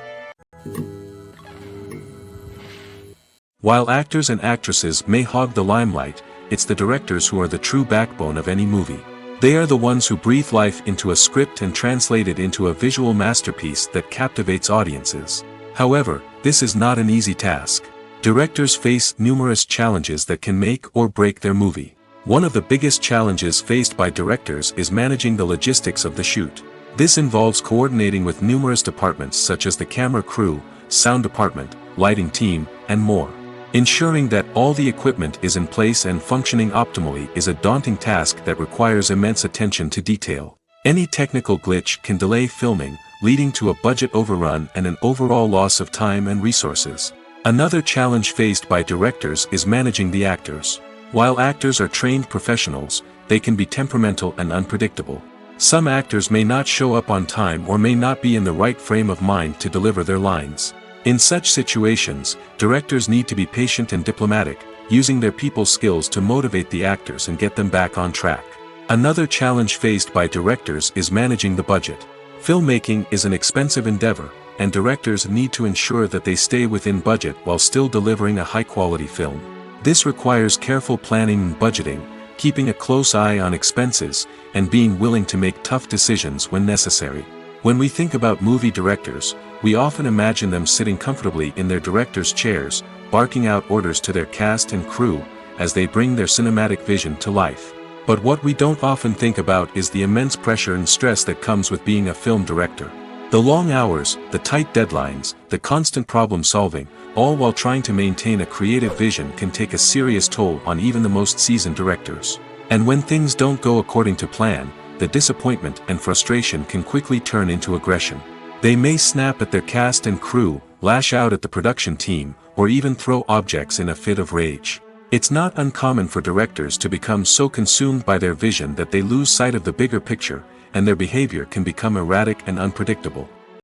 While actors and actresses may hog the limelight, it's the directors who are the true backbone of any movie. They are the ones who breathe life into a script and translate it into a visual masterpiece that captivates audiences. However, this is not an easy task. Directors face numerous challenges that can make or break their movie. One of the biggest challenges faced by directors is managing the logistics of the shoot. This involves coordinating with numerous departments such as the camera crew, sound department, lighting team, and more. Ensuring that all the equipment is in place and functioning optimally is a daunting task that requires immense attention to detail. Any technical glitch can delay filming, leading to a budget overrun and an overall loss of time and resources. Another challenge faced by directors is managing the actors. While actors are trained professionals, they can be temperamental and unpredictable. Some actors may not show up on time or may not be in the right frame of mind to deliver their lines. In such situations, directors need to be patient and diplomatic, using their people skills to motivate the actors and get them back on track. Another challenge faced by directors is managing the budget. Filmmaking is an expensive endeavor, and directors need to ensure that they stay within budget while still delivering a high-quality film. This requires careful planning and budgeting, keeping a close eye on expenses, and being willing to make tough decisions when necessary. When we think about movie directors, we often imagine them sitting comfortably in their director's chairs, barking out orders to their cast and crew, as they bring their cinematic vision to life. But what we don't often think about is the immense pressure and stress that comes with being a film director. The long hours, the tight deadlines, the constant problem solving, all while trying to maintain a creative vision can take a serious toll on even the most seasoned directors. And when things don't go according to plan, the disappointment and frustration can quickly turn into aggression. They may snap at their cast and crew, lash out at the production team, or even throw objects in a fit of rage. It's not uncommon for directors to become so consumed by their vision that they lose sight of the bigger picture, and their behavior can become erratic and unpredictable.